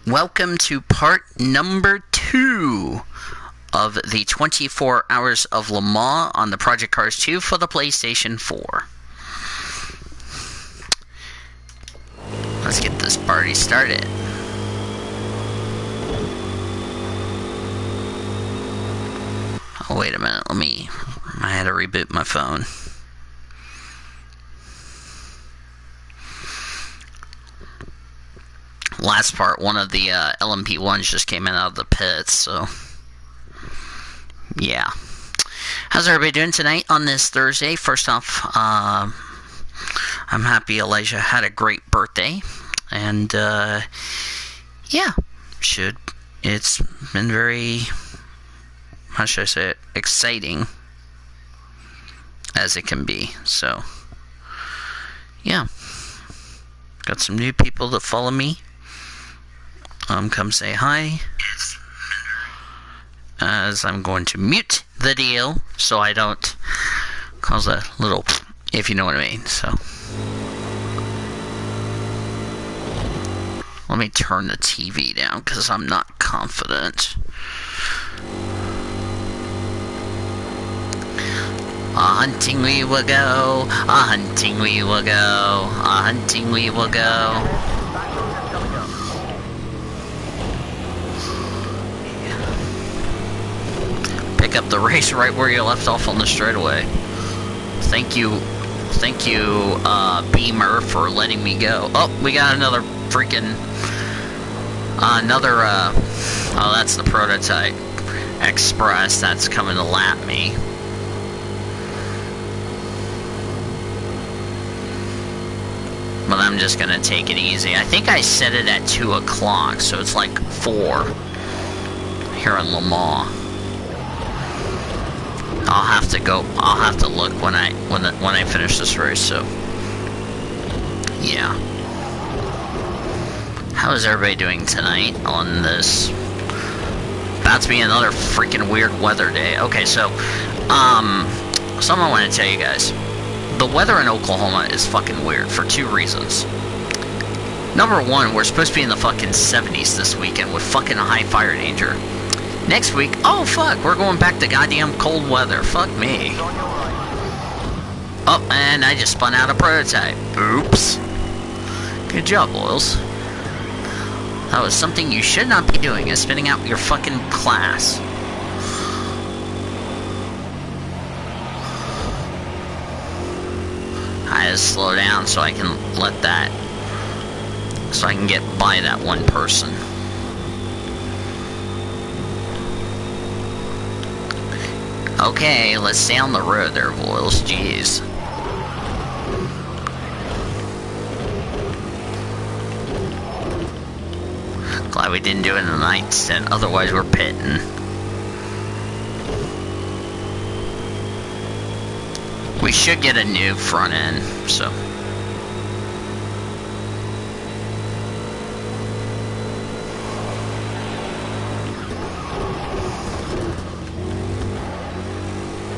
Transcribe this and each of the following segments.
Welcome to part number 2 of the 24 Hours of Le Mans on the Project Cars 2 for the PlayStation 4. Let's get this party started. Oh, wait a minute, I had to reboot my phone. Last part, one of the LMP1s just came in out of the pits, so yeah. How's everybody doing tonight on this Thursday? First off, I'm happy Elijah had a great birthday, and yeah, it's been very, how should I say it, exciting as it can be. So yeah, got some new people that follow me. Come say hi, as I'm going to mute the deal so I don't cause a little, if you know what I mean. So let me turn the TV down because I'm not confident. A-hunting we will go, a-hunting we will go, a-hunting we will go. Pick up the race right where you left off on the straightaway. Thank you, Beamer, for letting me go. Oh, we got another freaking, oh, that's the prototype Express that's coming to lap me. But I'm just gonna take it easy. I think I set it at 2 o'clock, so it's like 4 here in Le Mans. I'll have to look when I finish this race, so yeah. How is everybody doing tonight on this? About to be another freaking weird weather day. Okay, so something I want to tell you guys. The weather in Oklahoma is fucking weird for 2 reasons. Number 1, we're supposed to be in the fucking 70s this weekend with fucking high fire danger. Next week, oh fuck, we're going back to goddamn cold weather. Fuck me. Oh, and I just spun out a prototype. Oops. Good job, Boils. That was something you should not be doing, is spinning out your fucking class. I just slow down so I can let that, so I can get by that one person. Okay, let's stay on the road there, boys. Jeez. Glad we didn't do it in the night stint, otherwise we're pitting. We should get a new front end, so.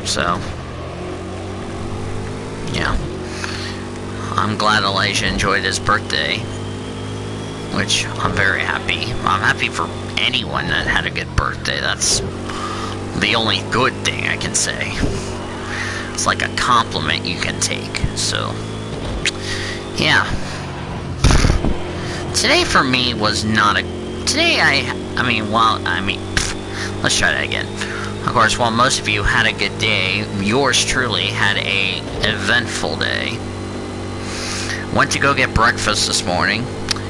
So, yeah. I'm glad Elijah enjoyed his birthday, which I'm very happy. I'm happy for anyone that had a good birthday. That's the only good thing I can say. It's like a compliment you can take. So, yeah. Today for me was not a... Today let's try that again. Of course, while most of you had a good day, yours truly had a eventful day. Went to go get breakfast this morning,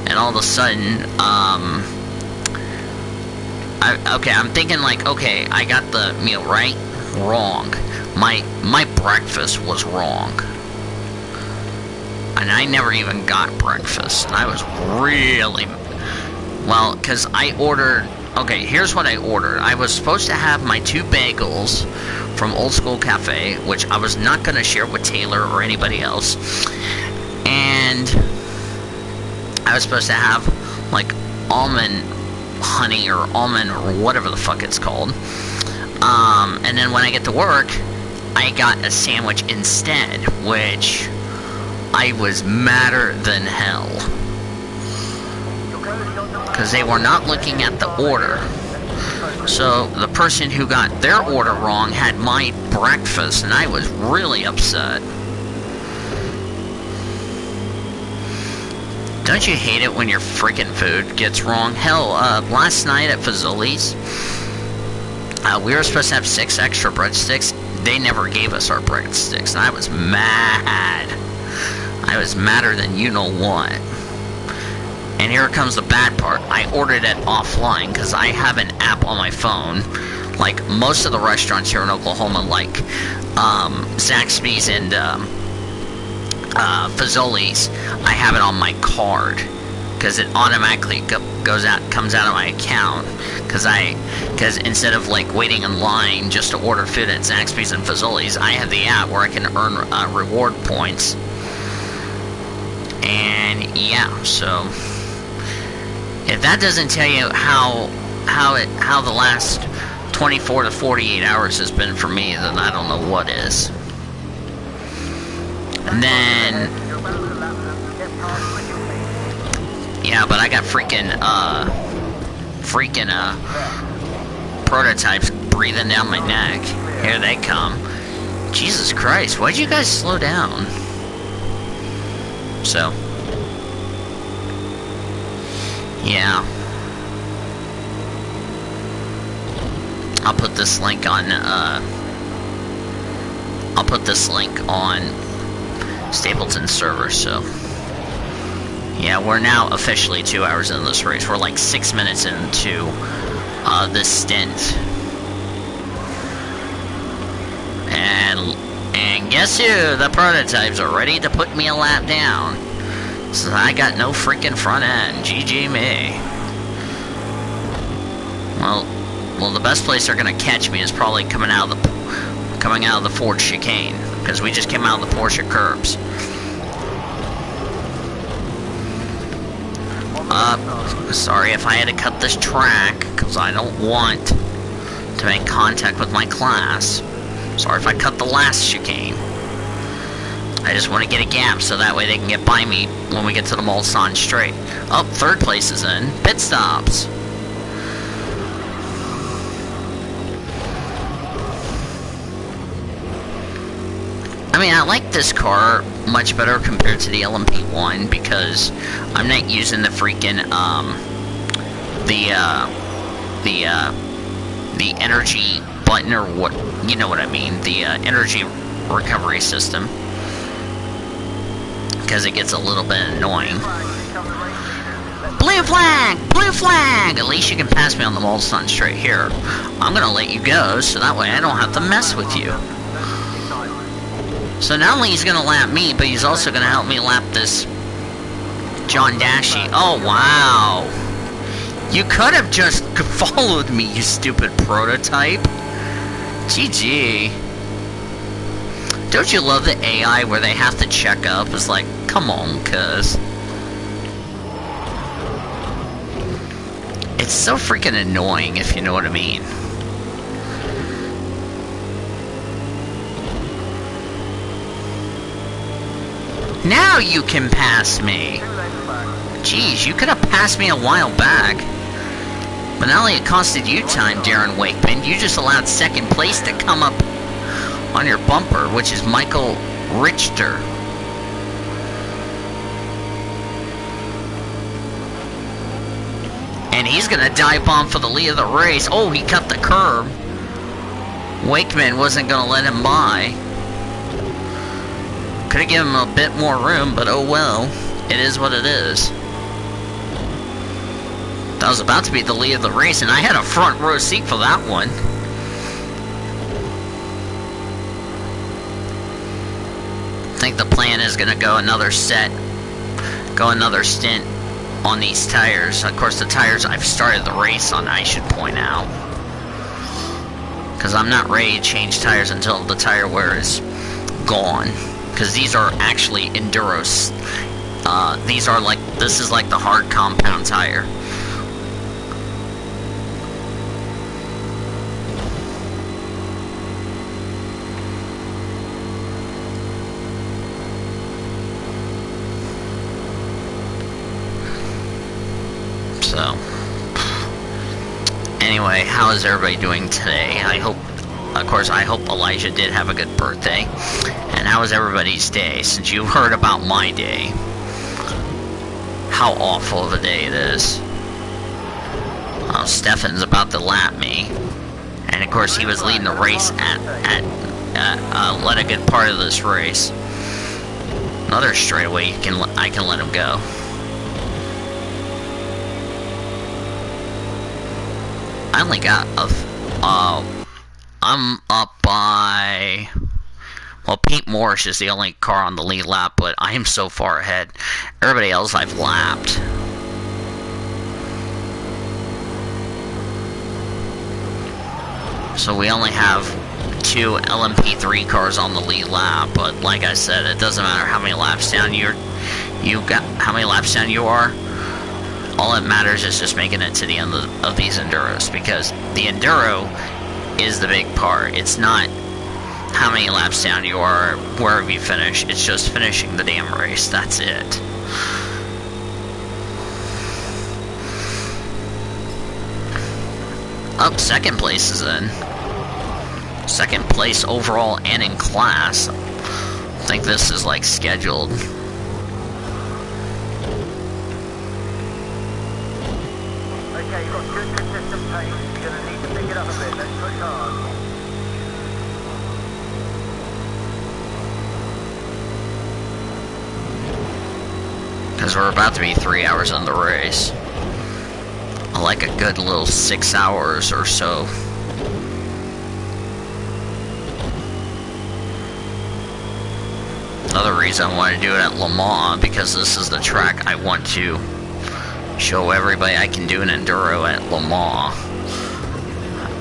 and all of a sudden, I'm thinking like, okay, I got the meal right, wrong. My breakfast was wrong, and I never even got breakfast. I was really, well, because I ordered. Okay, here's what I ordered. I was supposed to have my 2 bagels from Old School Cafe, which I was not going to share with Taylor or anybody else. And I was supposed to have, like, almond honey or almond or whatever the fuck it's called. And then when I get to work, I got a sandwich instead, which I was madder than hell. because they were not looking at the order. So the person who got their order wrong had my breakfast, and I was really upset. Don't you hate it when your freaking food gets wrong? Hell, last night at Fazoli's, we were supposed to have 6 extra breadsticks. They never gave us our breadsticks, and I was mad. I was madder than you know what. And here comes the bad part. I ordered it offline because I have an app on my phone. Like most of the restaurants here in Oklahoma, like Zaxby's and Fazoli's, I have it on my card because it automatically comes out of my account. Because instead of like waiting in line just to order food at Zaxby's and Fazoli's, I have the app where I can earn reward points. And yeah, so if that doesn't tell you how the last 24 to 48 hours has been for me, then I don't know what is. And then yeah, but I got freaking prototypes breathing down my neck. Here they come. Jesus Christ, why'd you guys slow down? So yeah, I'll put this link on Stapleton's server. So yeah, we're now officially 2 hours in this race. We're like 6 minutes into this stint, and guess who? The prototypes are ready to put me a lap down. So I got no freaking front end. GG me. Well, the best place they're gonna catch me is probably coming out of the Ford chicane, because we just came out of the Porsche curbs. Sorry if I had to cut this track, because I don't want to make contact with my class. Sorry if I cut the last chicane. I just want to get a gap so that way they can get by me when we get to the Mulsanne Straight. Oh, third place is in. Pit stops. I mean, I like this car much better compared to the LMP1 because I'm not using the freaking, the energy button, or what, you know what I mean, the energy recovery system, because it gets a little bit annoying. Blue flag! Blue flag! At least you can pass me on the Mulsanne Straight. Here, I'm gonna let you go, so that way I don't have to mess with you. So not only he's gonna lap me, but he's also gonna help me lap this John Dashie. Oh, wow. You could have just followed me, you stupid prototype. GG. Don't you love the AI where they have to check up? It's like, come on, cuz. It's so freaking annoying, if you know what I mean. Now you can pass me. Jeez, you could have passed me a while back. But not only it costed you time, Darren Wakeman, you just allowed second place to come up on your bumper, which is Michael Richter. And he's gonna dive bomb for the lead of the race. Oh, he cut the curb. Wakeman wasn't gonna let him by. Could have given him a bit more room, but oh well. It is what it is. That was about to be the lead of the race, and I had a front row seat for that one. I think the plan is going to go another stint on these tires. Of course, the tires I've started the race on, I should point out. Because I'm not ready to change tires until the tire wear is gone. Because these are actually Enduros. This is like the hard compound tire. So Anyway, how is everybody doing today? I hope Elijah did have a good birthday. And how was everybody's day? Since you heard about my day, how awful of a day it is. Oh, Stefan's about to lap me. And of course, he was leading the race let a good part of this race. Another straightaway, I can let him go. I only got I'm up by, well, Pete Morris is the only car on the lead lap, but I am so far ahead. Everybody else I've lapped. So we only have 2 LMP3 cars on the lead lap, but like I said, it doesn't matter how many laps down you are. All that matters is just making it to the end of these Enduros, because the Enduro is the big part. It's not how many laps down you are, wherever you finish. It's just finishing the damn race. That's it. Up, second place is in. Second place overall and in class. I think this is like scheduled. Okay, you've got good consistent pace. You're going to need to pick it up a bit. Let's push hard. Because we're about to be 3 hours in the race. I like a good little 6 hours or so. Another reason I want to do it at Le Mans, because this is the track I want to show everybody I can do an Enduro at Le Mans.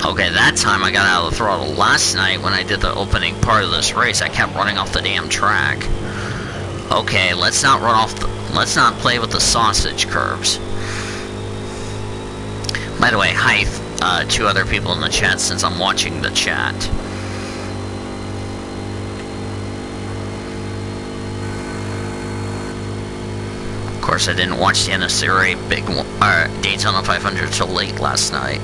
Okay, that time I got out of the throttle. Last night when I did the opening part of this race, I kept running off the damn track. Okay, let's not play with the sausage curves. By the way, hi, 2 other people in the chat since I'm watching the chat. Of course, I didn't watch the NSRA Daytona 500 till late last night.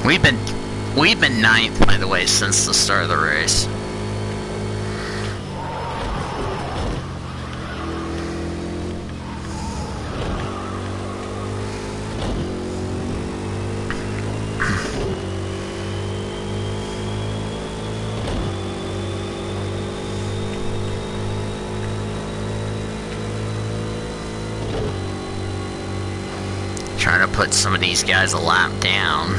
We've been 9th, by the way, since the start of the race. Trying to put some of these guys a lap down.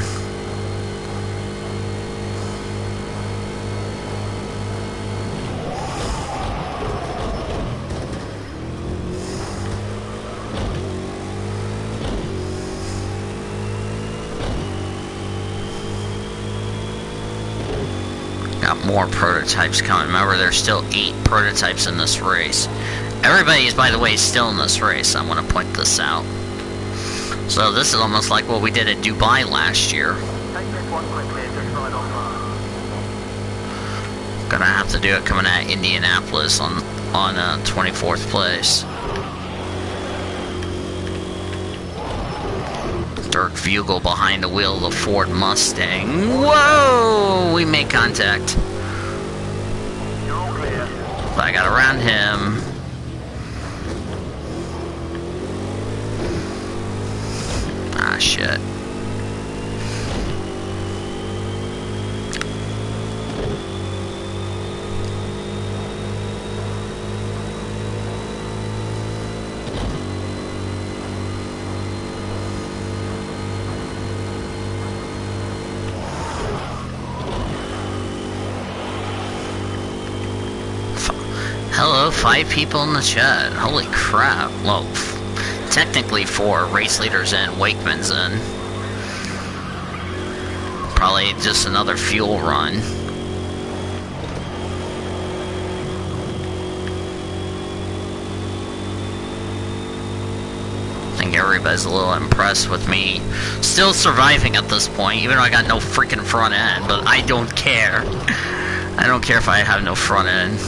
More prototypes coming. Remember, there's still 8 prototypes in this race. Everybody is, by the way, still in this race. I want to point this out. So this is almost like what we did at Dubai last year. Gonna have to do it coming at Indianapolis on 24th place. Dirk Vogel behind the wheel of the Ford Mustang. Whoa! We made contact. But I got around him. Ah, shit. Hello, 5 people in the chat. Holy crap. Well, technically 4. Race leaders in, Wakeman's in. Probably just another fuel run. I think everybody's a little impressed with me still surviving at this point, even though I got no freaking front end, but I don't care. I don't care if I have no front end.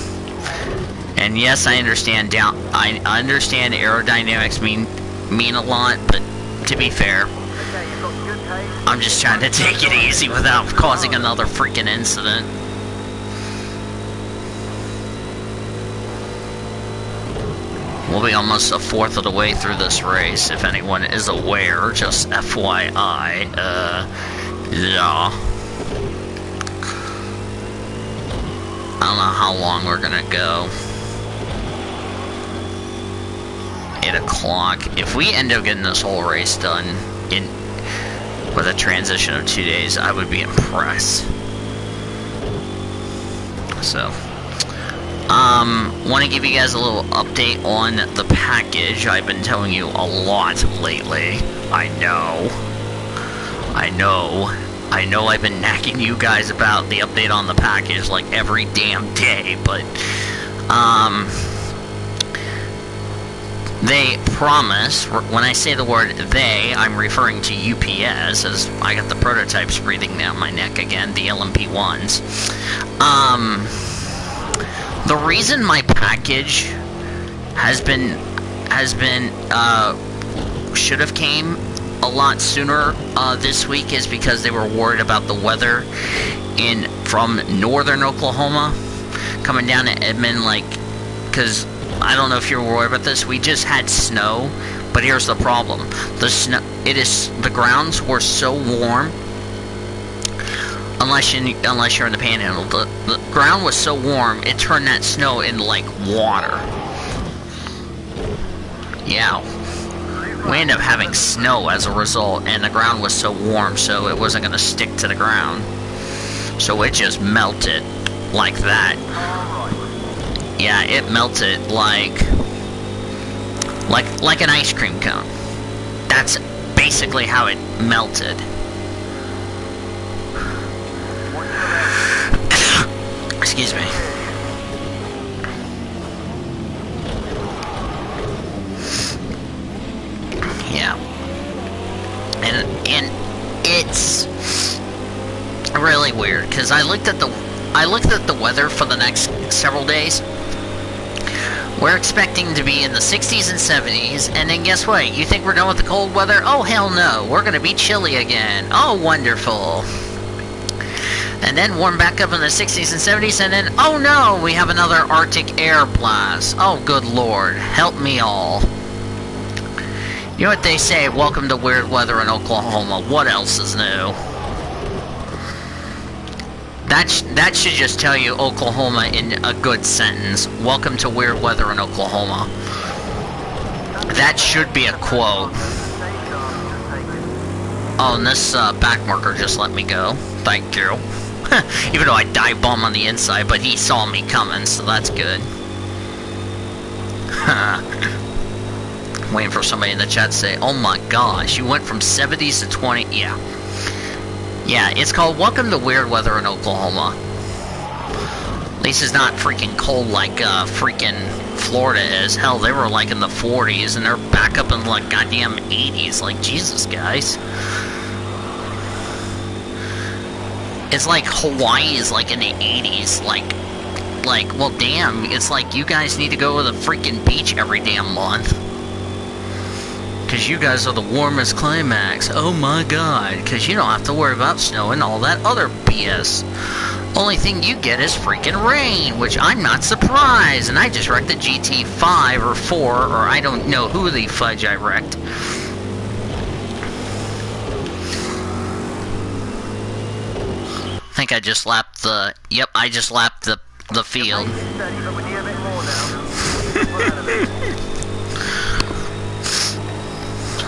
And yes, I understand I understand aerodynamics mean a lot, but to be fair, I'm just trying to take it easy without causing another freaking incident. We'll be almost a fourth of the way through this race, if anyone is aware, just FYI. Yeah. I don't know how long we're gonna go. 8 o'clock. If we end up getting this whole race done with a transition of 2 days, I would be impressed. So, want to give you guys a little update on the package. I've been telling you a lot lately. I know I've been nagging you guys about the update on the package like every damn day, but, they promise, when I say the word they, I'm referring to UPS, as I got the prototypes breathing down my neck again, the LMP1s. The reason my package should have came a lot sooner this week is because they were worried about the weather from northern Oklahoma coming down to Edmond, because I don't know if you're aware about this, we just had snow, but here's the problem. The grounds were so warm, unless you're in the panhandle, the ground was so warm, it turned that snow into, like, water. Yeah. We ended up having snow as a result, and the ground was so warm, so it wasn't going to stick to the ground. So it just melted like that. Yeah, it melted like an ice cream cone. That's basically how it melted. Excuse me. Yeah. And it's really weird because I looked at the weather for the next several days. We're expecting to be in the 60s and 70s, and then guess what? You think we're done with the cold weather? Oh, hell no. We're going to be chilly again. Oh, wonderful. And then warm back up in the 60s and 70s, and then, oh no, we have another Arctic air blast. Oh, good lord. Help me all. You know what they say, welcome to weird weather in Oklahoma. What else is new? That should just tell you Oklahoma in a good sentence. Welcome to weird weather in Oklahoma. That should be a quote. Oh, and this back marker just let me go. Thank you. Even though I dive bomb on the inside, but he saw me coming, so that's good. Waiting for somebody in the chat to say, oh my gosh, you went from 70s to 20. Yeah. Yeah, it's called Welcome to Weird Weather in Oklahoma. At least it's not freaking cold like freaking Florida is. Hell, they were like in the 40s and they're back up in like goddamn 80s. Like, Jesus, guys. It's like Hawaii is like in the 80s. Like, well, damn. It's like you guys need to go to the freaking beach every damn month. Because you guys are the warmest climax. Oh my god. Because you don't have to worry about snow and all that other BS. Only thing you get is freaking rain, which I'm not surprised. And I just wrecked the GT5 or 4, or I don't know who the fudge I wrecked. I think I just lapped the... Yep, I just lapped the field.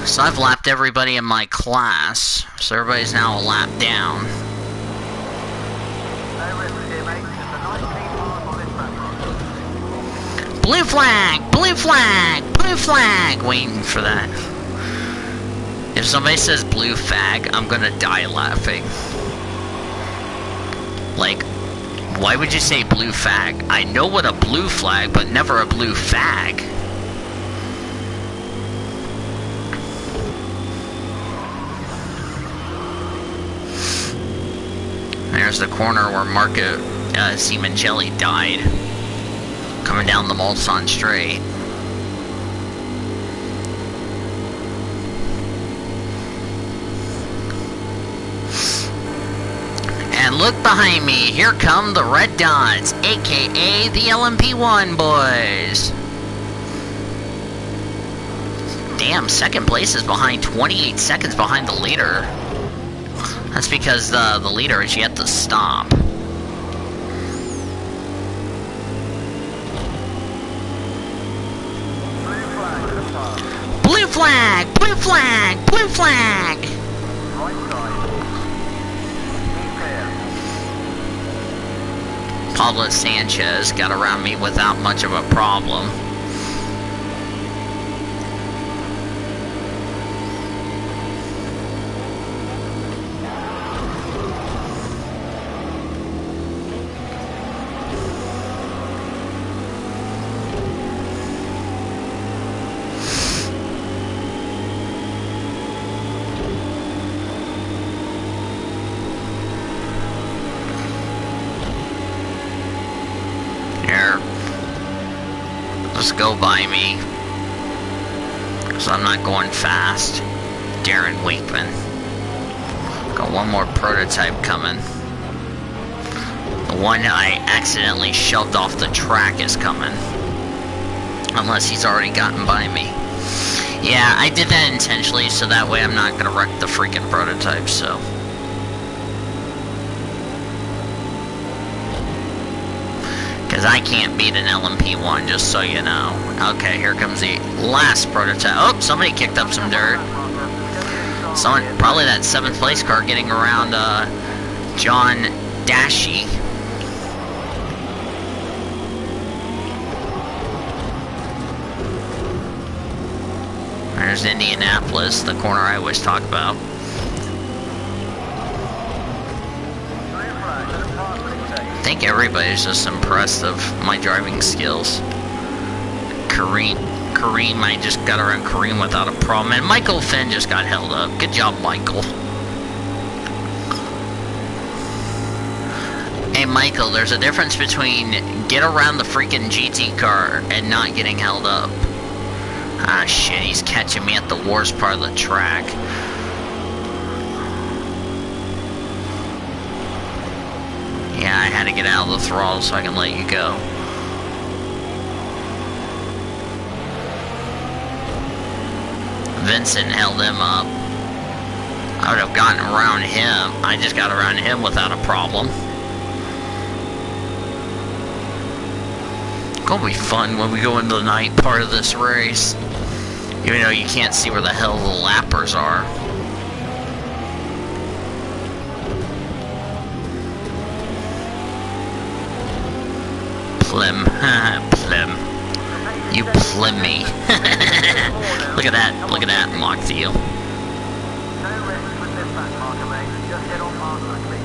So I've lapped everybody in my class, so everybody's now a lap down. Blue flag! Blue flag! Blue flag! Waiting for that. If somebody says blue fag, I'm gonna die laughing. Like, why would you say blue fag? I know what a blue flag, but never a blue fag. There's the corner where Marco Simoncelli died. Coming down the Mulsanne Straight. And look behind me, here come the Red Dots, aka the LMP1 boys. Damn, second place is behind 28 seconds behind the leader. That's because the leader is yet to stop. Blue flag! Blue flag! Blue flag! Right side. Keep clear. Pablo Sanchez got around me without much of a problem. Just go by me, because I'm not going fast. Darren Wakeman. Got one more prototype coming. The one I accidentally shoved off the track is coming. Unless he's already gotten by me. Yeah, I did that intentionally, so that way I'm not going to wreck the freaking prototype, so... Because I can't beat an LMP1, just so you know. Okay, here comes the last prototype. Oh, somebody kicked up some dirt. Someone, probably that 7th place car getting around John Dashi. There's Indianapolis, the corner I always talk about. I think everybody's just impressed of my driving skills. Kareem, I just got around Kareem without a problem. And Michael Finn just got held up. Good job, Michael. Hey, Michael, there's a difference between get around the freaking GT car and not getting held up. Ah, shit, he's catching me at the worst part of the track. Yeah, I had to get out of the throttle so I can let you go. Vincent held him up. I would have gotten around him. I just got around him without a problem. It's gonna be fun when we go into the night part of this race. Even though you can't see where the hell the lappers are. Plim. Plim. You plim me. Look at that, Mock Theo. No risks with this back marker, mate. Just get on mark quickly.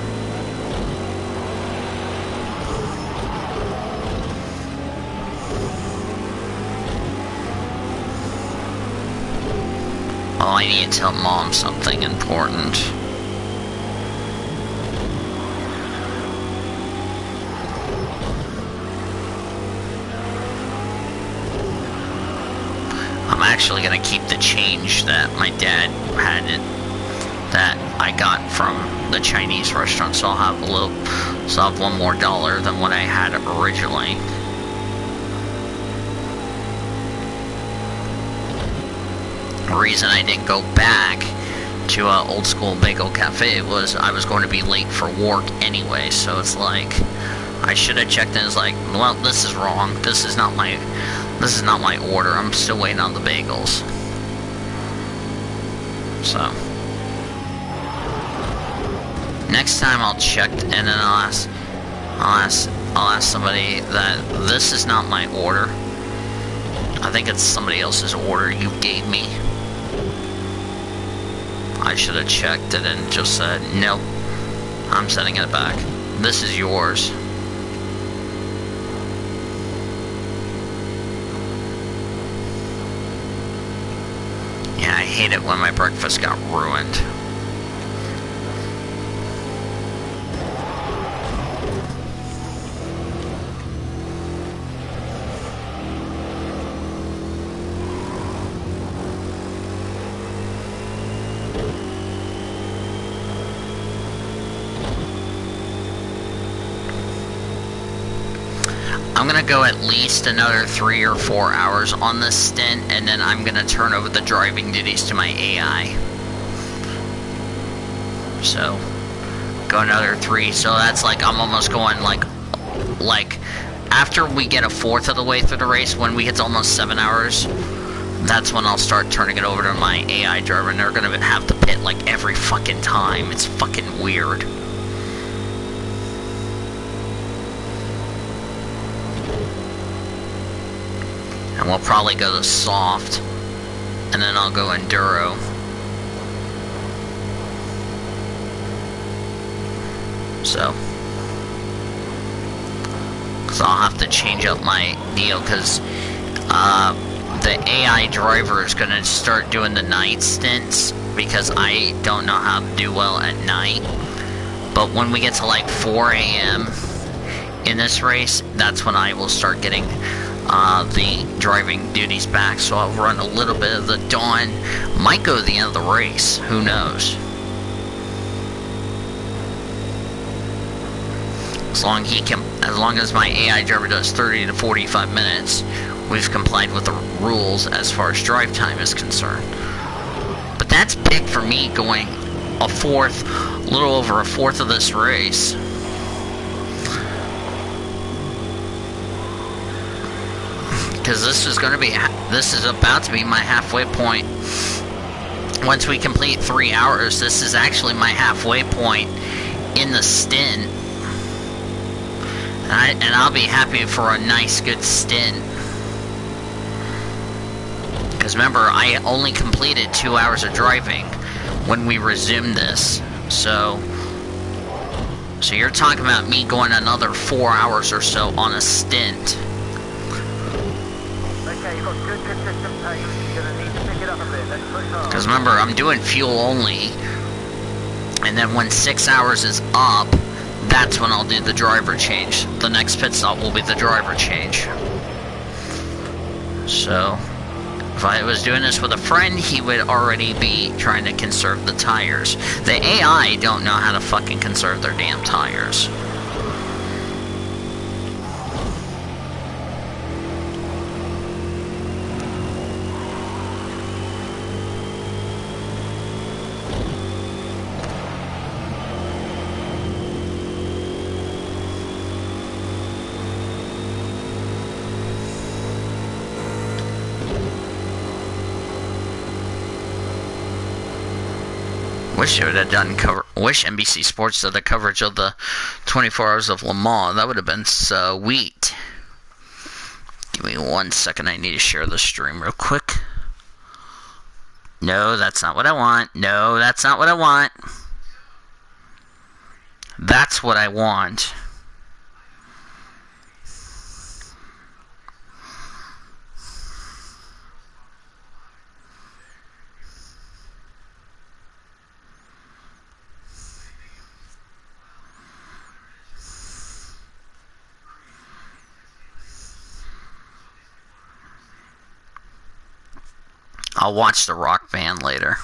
Oh, I need to tell Mom something important. I'm actually gonna keep the change that my dad had that I got from the Chinese restaurant, so I'll have I'll have $1 more than what I had originally. The reason I didn't go back to Old School Bagel Cafe was I was going to be late for work anyway, so it's like I should have checked and it's like, well, this is wrong. This is not my order. I'm still waiting on the bagels. So next time I'll check and then I'll ask somebody that this is not my order. I think it's somebody else's order you gave me. I should have checked it and just said, no, I'm sending it back. this is yours. Yeah, I hate it when my breakfast got ruined. I'm gonna go at least another 3 or 4 hours on this stint, and then I'm gonna turn over the driving duties to my AI. So, go another 3. So that's like, I'm almost going like after we get a fourth of the way through the race, when we hit to almost 7 hours, that's when I'll start turning it over to my AI driver, and they're gonna have to pit like every fucking time. It's fucking weird. And we'll probably go to soft, and then I'll go enduro. So, because I'll have to change up my deal, because the AI driver is going to start doing the night stints, because I don't know how to do well at night. But when we get to like 4 a.m. in this race, that's when I will start getting the driving duties back, so I'll run a little bit of the dawn. Might go to the end of the race, who knows. As long as my AI driver does 30 to 45 minutes, we've complied with the rules as far as drive time is concerned. But that's big for me, going a little over a fourth of this race. Because this is about to be my halfway point. Once we complete 3 hours, this is actually my halfway point in the stint. And I'll be happy for a nice, good stint. Because remember, I only completed 2 hours of driving when we resumed this. So you're talking about me going another 4 hours or so on a stint. Okay, you've got good consistent pace. You're going to need to pick it up a bit. Let's push hard. Because remember, I'm doing fuel only. And then when 6 hours is up, that's when I'll do the driver change. The next pit stop will be the driver change. So, if I was doing this with a friend, he would already be trying to conserve the tires. The AI don't know how to fucking conserve their damn tires. Wish NBC Sports did the coverage of the 24 Hours of Le Mans. That would have been sweet. Give me 1 second. I need to share the stream real quick. No, that's not what I want. No, that's not what I want. That's what I want. I'll watch the Rock Band later.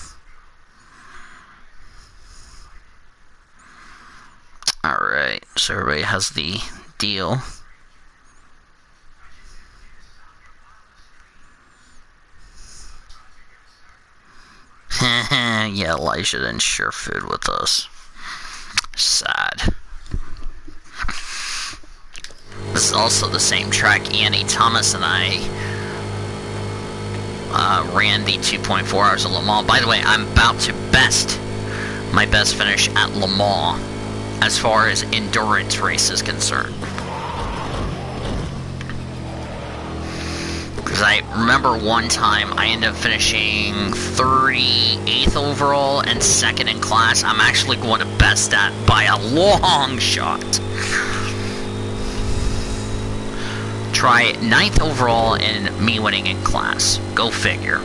Alright, so everybody has the deal. Yeah, Elijah didn't share food with us. Sad. This is also the same track Annie Thomas and I ran the 2.4 Hours of Le Mans. By the way, I'm about to my best finish at Le Mans as far as endurance race is concerned. Because I remember one time I ended up finishing 38th overall and second in class. I'm actually going to best that by a long shot. Try 9th overall and me winning in class. Go figure.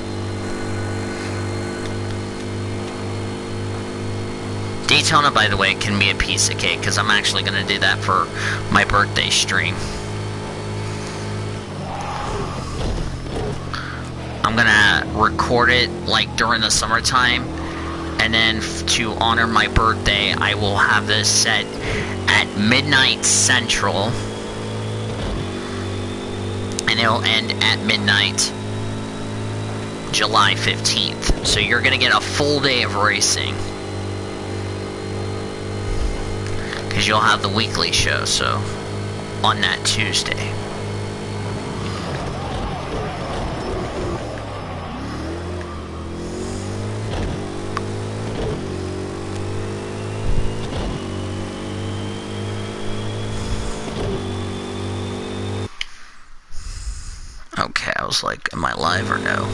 Daytona, by the way, can be a piece of cake because I'm actually going to do that for my birthday stream. I'm gonna record it like during the summertime, and then to honor my birthday, I will have this set at midnight Central, and it'll end at midnight July 15th. So you're gonna get a full day of racing, because you'll have the weekly show, so on that Tuesday. Okay, I was like, am I live or no?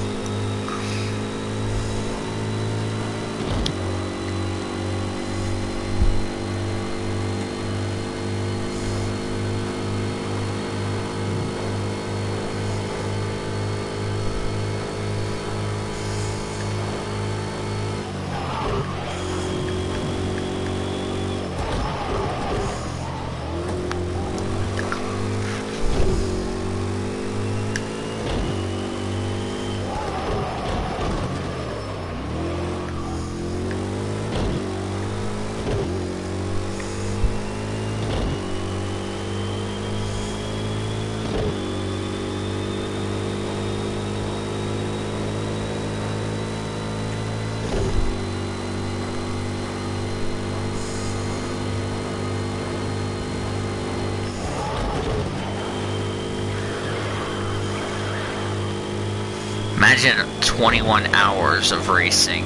Imagine 21 hours of racing.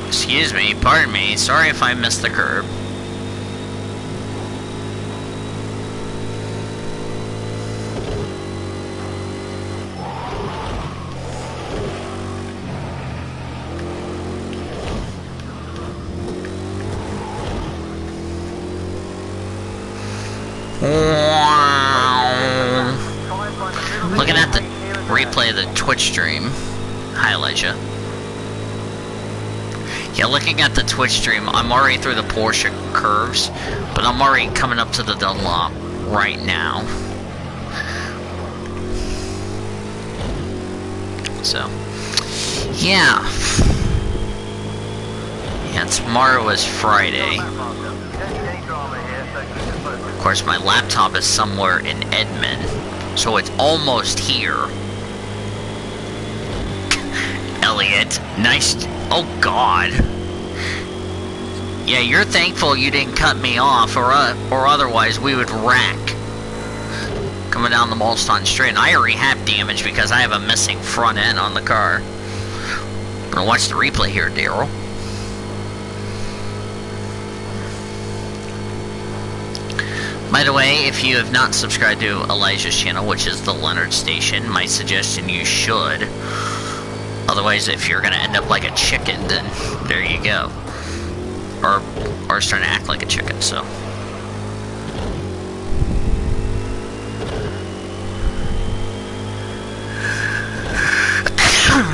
Excuse me, pardon me, sorry if I missed the curb. Looking at the replay of the Twitch stream. Hi, Elijah. Yeah, looking at the Twitch stream, I'm already through the Porsche curves, but I'm already coming up to the Dunlop right now. So, yeah. Yeah, tomorrow is Friday. Of course, my laptop is somewhere in Edmond, so it's almost here. Elliot, nice. Oh, God. Yeah, you're thankful you didn't cut me off, or otherwise we would wreck. Coming down the Molston Straight, and I already have damage because I have a missing front end on the car. I'm gonna watch the replay here, Daryl. By the way, if you have not subscribed to Elijah's channel, which is the Leonard Station, my suggestion you should. Otherwise, if you're gonna end up like a chicken, then there you go. Or starting to act like a chicken, so.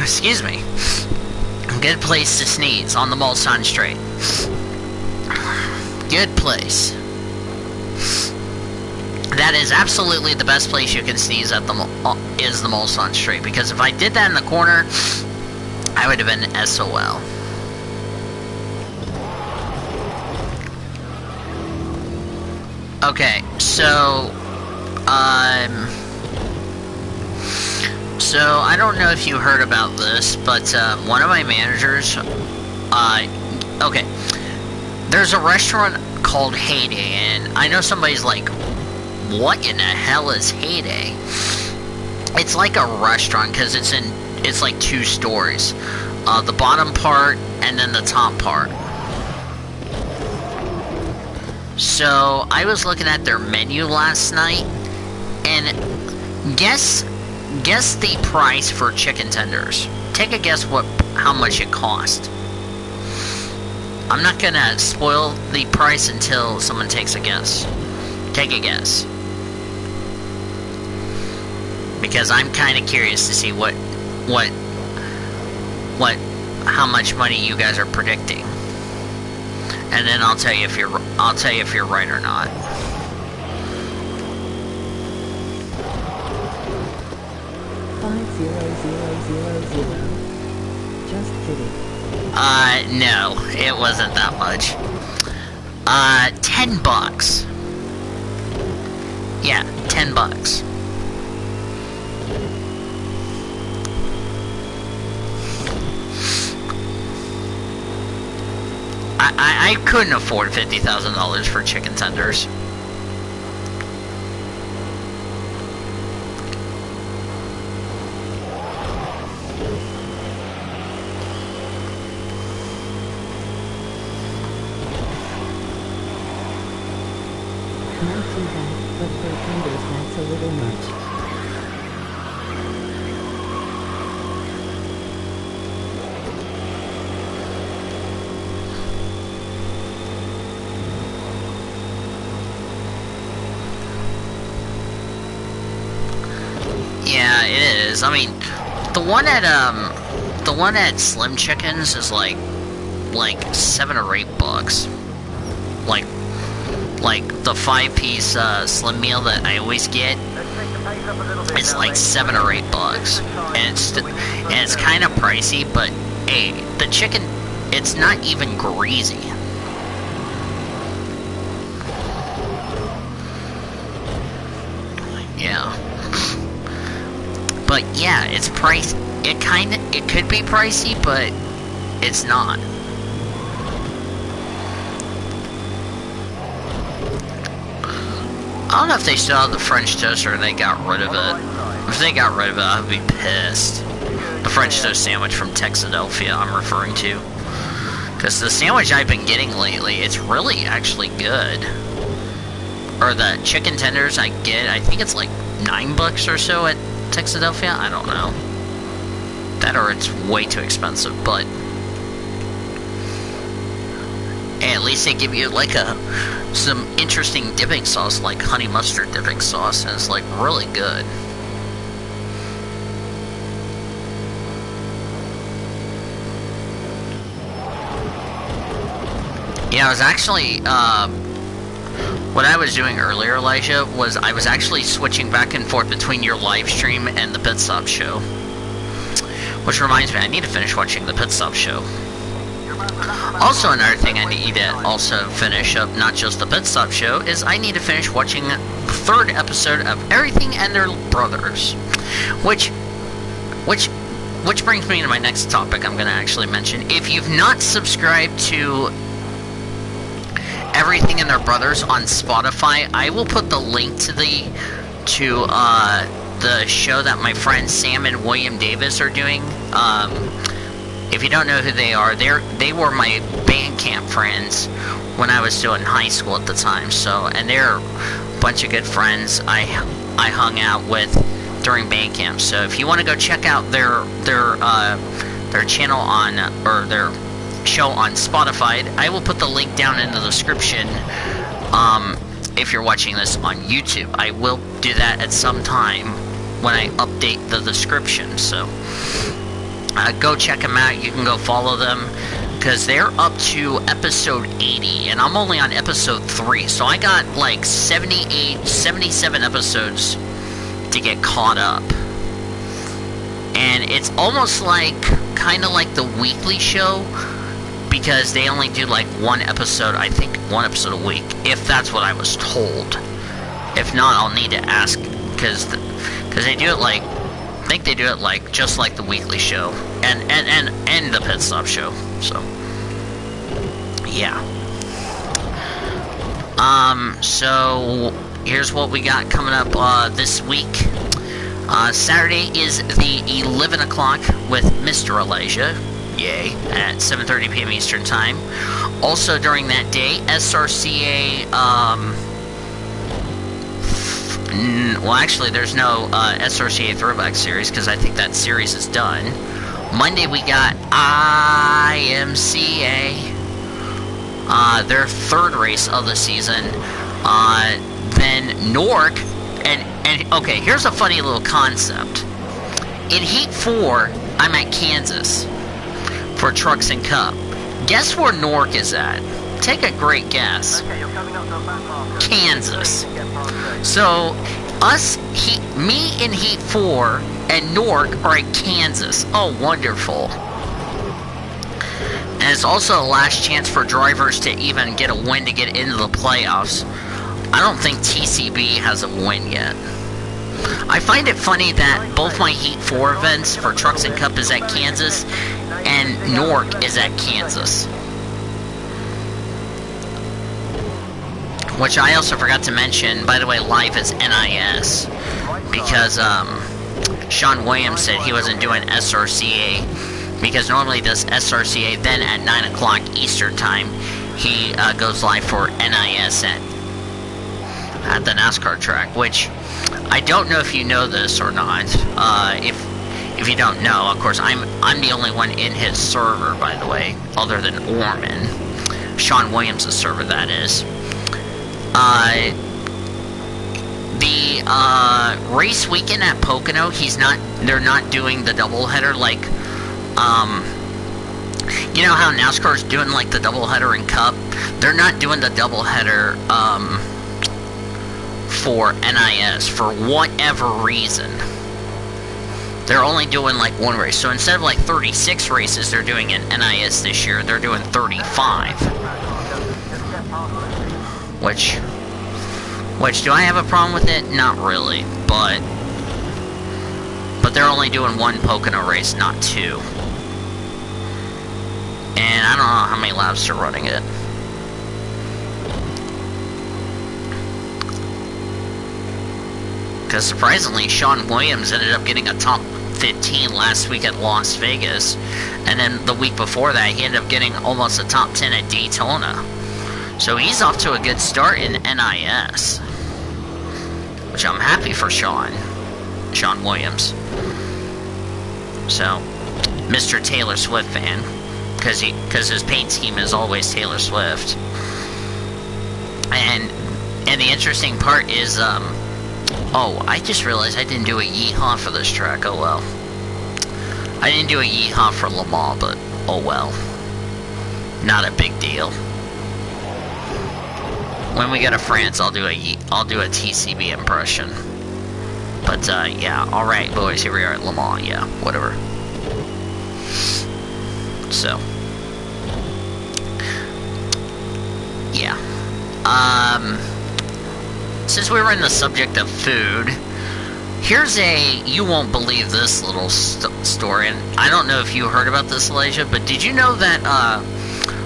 Excuse me. Good place to sneeze on the Mulsanne Strait. Good place. That is absolutely the best place you can sneeze at is the Mulsanne Strait, because if I did that in the corner, I would have been SOL. Okay, so I don't know if you heard about this, but one of my managers, okay, there's a restaurant called Heyday, and I know somebody's like, what in the hell is Heyday? It's like a restaurant because it's in it's like 2 stories. The bottom part and then the top part. So I was looking at their menu last night, and guess the price for chicken tenders. Take a guess how much it cost. I'm not gonna spoil the price until someone takes a guess. Take a guess. Because I'm kind of curious to see how much money you guys are predicting. And then I'll tell you if you're right or not. $50000. Just kidding. No, it wasn't that much. $10. Yeah, $10. I couldn't afford $50,000 for chicken tenders. Not too bad, but for tenders that's a little much. Yeah, it is. I mean, the one at Slim Chickens is like $7 or $8. Like the 5-piece Slim meal that I always get. It's like $7 or $8, and it's kind of pricey. But hey, the chicken, it's not even greasy. Yeah. But yeah, it's price. It could be pricey, but it's not. I don't know if they still have the French toast or they got rid of it. If they got rid of it, I'd be pissed. The French toast sandwich from Texadelphia I'm referring to. Because the sandwich I've been getting lately, it's really actually good. Or the chicken tenders I get, I think it's like $9 or so at Texadelphia. I don't know. That or it's way too expensive, but hey, at least they give you like some interesting dipping sauce, like honey mustard dipping sauce, and it's like really good. Yeah, I was actually what I was doing earlier, Elijah, was I was actually switching back and forth between your live stream and the Pit Stop Show. Which reminds me, I need to finish watching the Pit Stop Show. Also, another thing I need to also finish up, not just the Pit Stop Show, is I need to finish watching the 3rd episode of Everything and Their Brothers. Which brings me to my next topic I'm going to actually mention. If you've not subscribed to Everything and Their Brothers on Spotify, I will put the link to the show that my friends Sam and William Davis are doing. If you don't know who they are, they were my band camp friends when I was still in high school at the time. So, and they're a bunch of good friends I hung out with during band camp. So, if you want to go check out their channel on, or their show on Spotify, I will put the link down in the description. If you're watching this on YouTube, I will do that at some time when I update the description. So go check them out. You can go follow them because they're up to episode 80 and I'm only on episode 3, so I got like 77 episodes to get caught up. And it's almost like kind of like the weekly show, because they only do like one episode, I think one episode a week, if that's what I was told. If not, I'll need to ask, because they do it like, I think they do it like just like the weekly show and the Pit Stop Show. So yeah. So here's what we got coming up this week. Saturday is the 11 o'clock with Mr. Elijah. Yay, at 7:30 p.m. Eastern Time. Also during that day, SRCA, well actually there's no SRCA Throwback Series because I think that series is done. Monday we got IMCA, their third race of the season. Then Nork, and okay, here's a funny little concept. In Heat 4, I'm at Kansas for Trucks and Cup. Guess where Nork is at? Take a great guess. Okay, you're coming up to the back marker. Kansas. Get past it. So, me in Heat 4 and Nork are at Kansas. Oh, wonderful. And it's also the last chance for drivers to even get a win to get into the playoffs. I don't think TCB has a win yet. I find it funny that both my Heat 4 events for Trucks and Cup is at Kansas and Nork is at Kansas. Which I also forgot to mention, by the way, live is NIS. Because Sean Williams said he wasn't doing SRCA. Because normally does SRCA, then at 9 o'clock Eastern Time, he goes live for NIS at the NASCAR track. Which, I don't know if you know this or not. If you don't know, of course, I'm the only one in his server, by the way, other than Orman. Sean Williams' server, that is. The race weekend at Pocono, they're not doing the doubleheader like, you know how NASCAR's doing like the doubleheader in Cup? They're not doing the doubleheader, for NIS for whatever reason. They're only doing like one race. So instead of like 36 races they're doing in NIS this year, they're doing 35. Which do I have a problem with it? Not really, but they're only doing one Pocono race, not two. And I don't know how many laps they're running it. Because surprisingly, Sean Williams ended up getting a top 15 last week at Las Vegas. And then the week before that, he ended up getting almost a top 10 at Daytona. So he's off to a good start in NIS. Which I'm happy for Sean Williams. So, Mr. Taylor Swift fan. Because his paint scheme is always Taylor Swift. And the interesting part is, oh, I just realized I didn't do a yeehaw for this track. Oh well. I didn't do a yeehaw for Le Mans, but oh well. Not a big deal. When we go to France, I'll do a TCB impression. But yeah, all right, boys. Here we are at Le Mans. Yeah, whatever. So, yeah. Since we were in the subject of food, here's you won't believe this little story, and I don't know if you heard about this, Elijah, but did you know that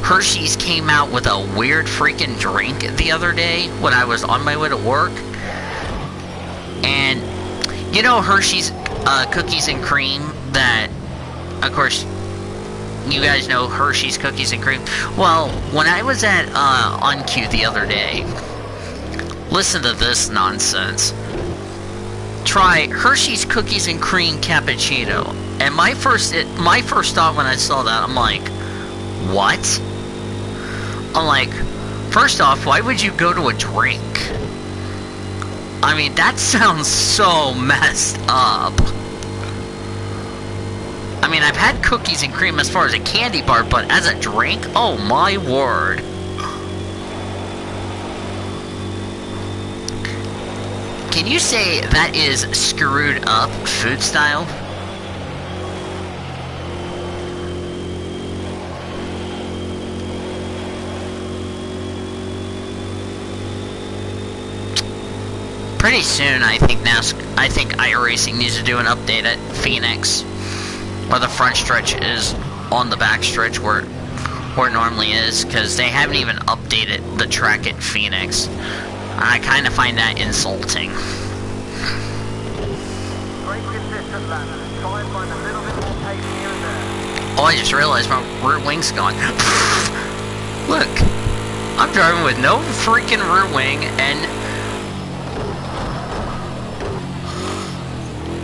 Hershey's came out with a weird freaking drink the other day when I was on my way to work? And, you know Hershey's cookies and cream that, of course, you guys know Hershey's cookies and cream? Well, when I was at OnQ the other day, listen to this nonsense. Try Hershey's cookies and cream cappuccino. And my first thought when I saw that, I'm like, what? I'm like, first off, why would you go to a drink? I mean, that sounds so messed up. I mean, I've had cookies and cream as far as a candy bar, but as a drink? Oh my word. Can you say that is screwed up food style? Pretty soon, I think iRacing needs to do an update at Phoenix, where the front stretch is on the back stretch where it normally is, because they haven't even updated the track at Phoenix. I kind of find that insulting. Great laps. Try and find a little bit more pace here and there. Oh, I just realized my rear wing's gone. Look, I'm driving with no freaking rear wing, and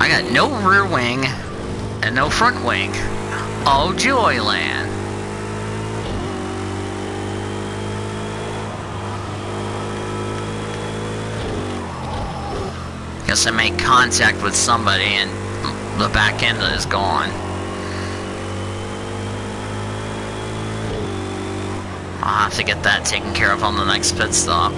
I got no rear wing and no front wing. Oh, Joyland. Guess I made contact with somebody and the back end is gone. I'll have to get that taken care of on the next pit stop.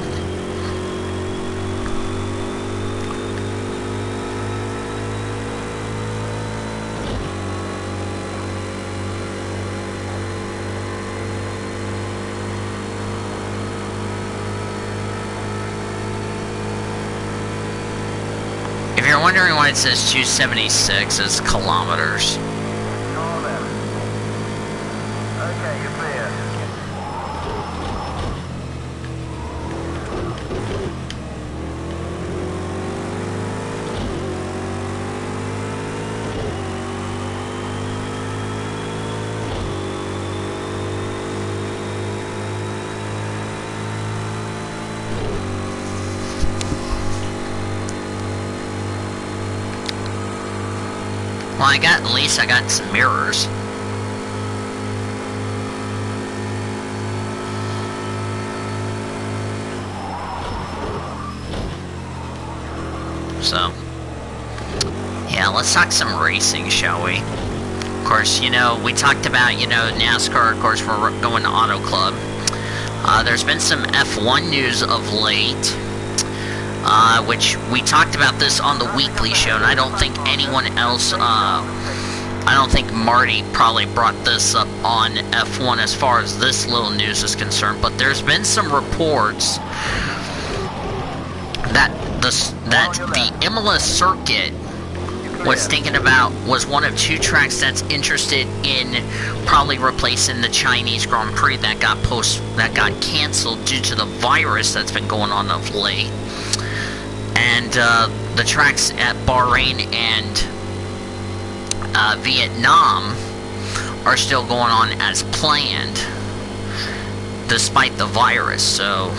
If you're wondering why it says 276, it's kilometers. Oh, there. Okay, you're clear. Well, at least I got some mirrors. So, yeah, let's talk some racing, shall we? Of course, you know, we talked about, you know, NASCAR, of course, we're going to Auto Club. There's been some F1 news of late. Which we talked about this on the weekly show, and I don't think anyone else, I don't think Marty probably brought this up on F1 as far as this little news is concerned, but there's been some reports that the Imola circuit was one of two tracks that's interested in probably replacing the Chinese Grand Prix that got canceled due to the virus that's been going on of late. And the tracks at Bahrain and Vietnam are still going on as planned, despite the virus. So,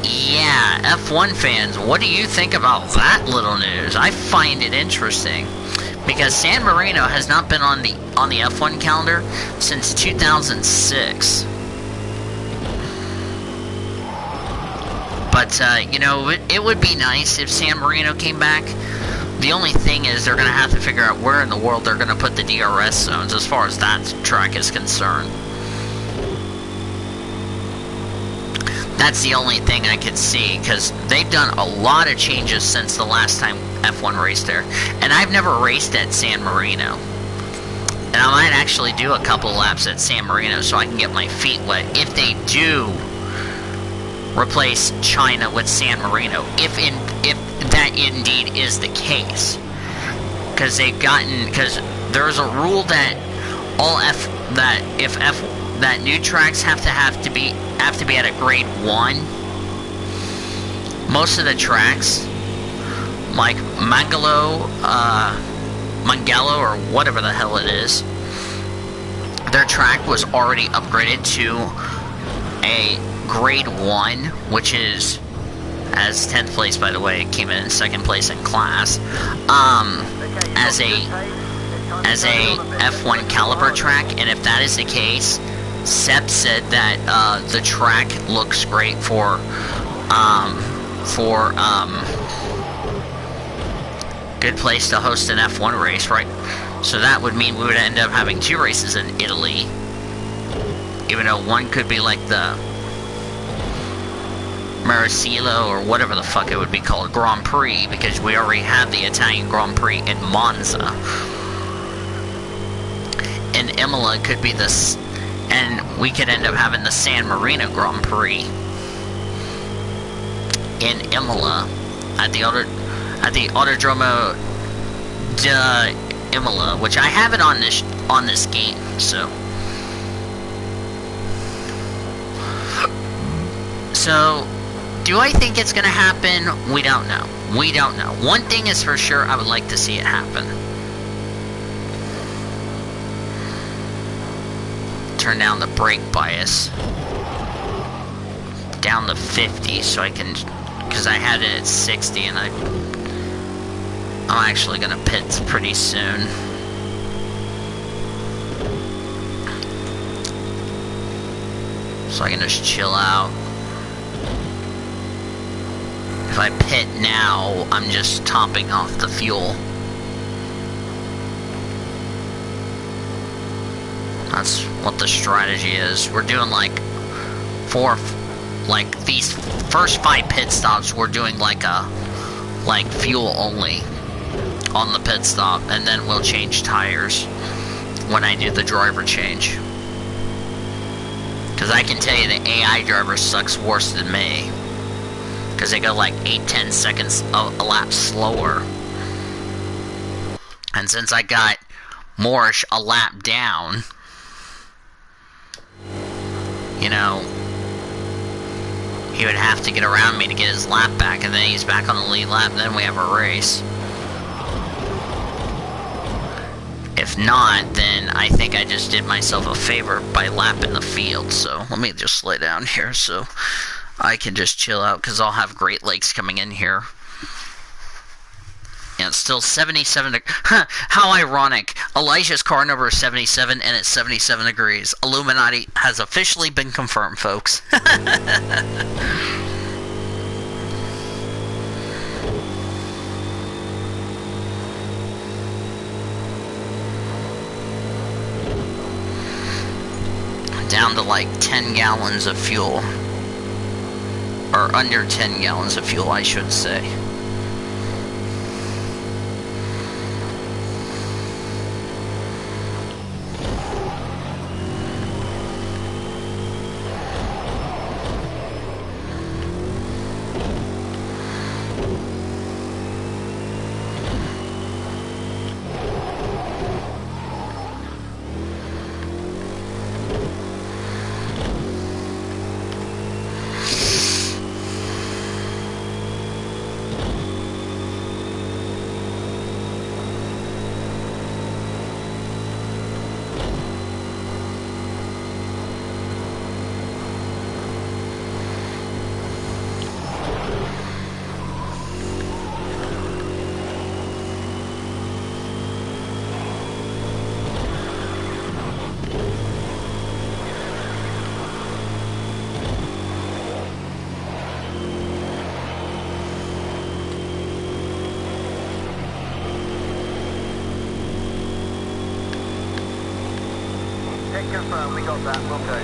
yeah, F1 fans, what do you think about that little news? I find it interesting because San Marino has not been on the F1 calendar since 2006. But, you know, it would be nice if San Marino came back. The only thing is they're going to have to figure out where in the world they're going to put the DRS zones as far as that track is concerned. That's the only thing I could see, because they've done a lot of changes since the last time F1 raced there. And I've never raced at San Marino. And I might actually do a couple laps at San Marino so I can get my feet wet if they do replace China with San Marino, if that indeed is the case, because there's a rule that that new tracks have to be at a grade 1. Most of the tracks, like Mangalore or whatever the hell it is, their track was already upgraded to a grade 1, which is, as 10th place, by the way, it came in 2nd place in class, as a F1 caliber track. And if that is the case, Seb said that the track looks great for good place to host an F1 race, right? So that would mean we would end up having 2 races in Italy, even though one could be like the Marcello or whatever the fuck it would be called, Grand Prix, because we already have the Italian Grand Prix in Monza. And Imola could be this, and we could end up having the San Marino Grand Prix in Imola at the Autodromo de Imola, which I have it on this game. So do I think it's going to happen? We don't know. We don't know. One thing is for sure, I would like to see it happen. Turn down the brake bias. Down to 50 so I can... Because I had it at 60 and I'm actually going to pit pretty soon. So I can just chill out. If I pit now, I'm just topping off the fuel. That's what the strategy is. We're doing like these first 5 pit stops, we're doing like fuel only on the pit stop, and then we'll change tires when I do the driver change. Because I can tell you the AI driver sucks worse than me. Because they go like 8-10 seconds a lap slower. And since I got Moorish a lap down, you know, he would have to get around me to get his lap back, and then he's back on the lead lap, and then we have a race. If not, then I think I just did myself a favor by lapping the field. So let me just lay down here so I can just chill out, because I'll have Great Lakes coming in here. And it's still 77 How ironic. Elijah's car number is 77 and it's 77 degrees. Illuminati has officially been confirmed, folks. Down to like 10 gallons of fuel. Or under 10 gallons of fuel, I should say. Confirm, we got that, we'll go.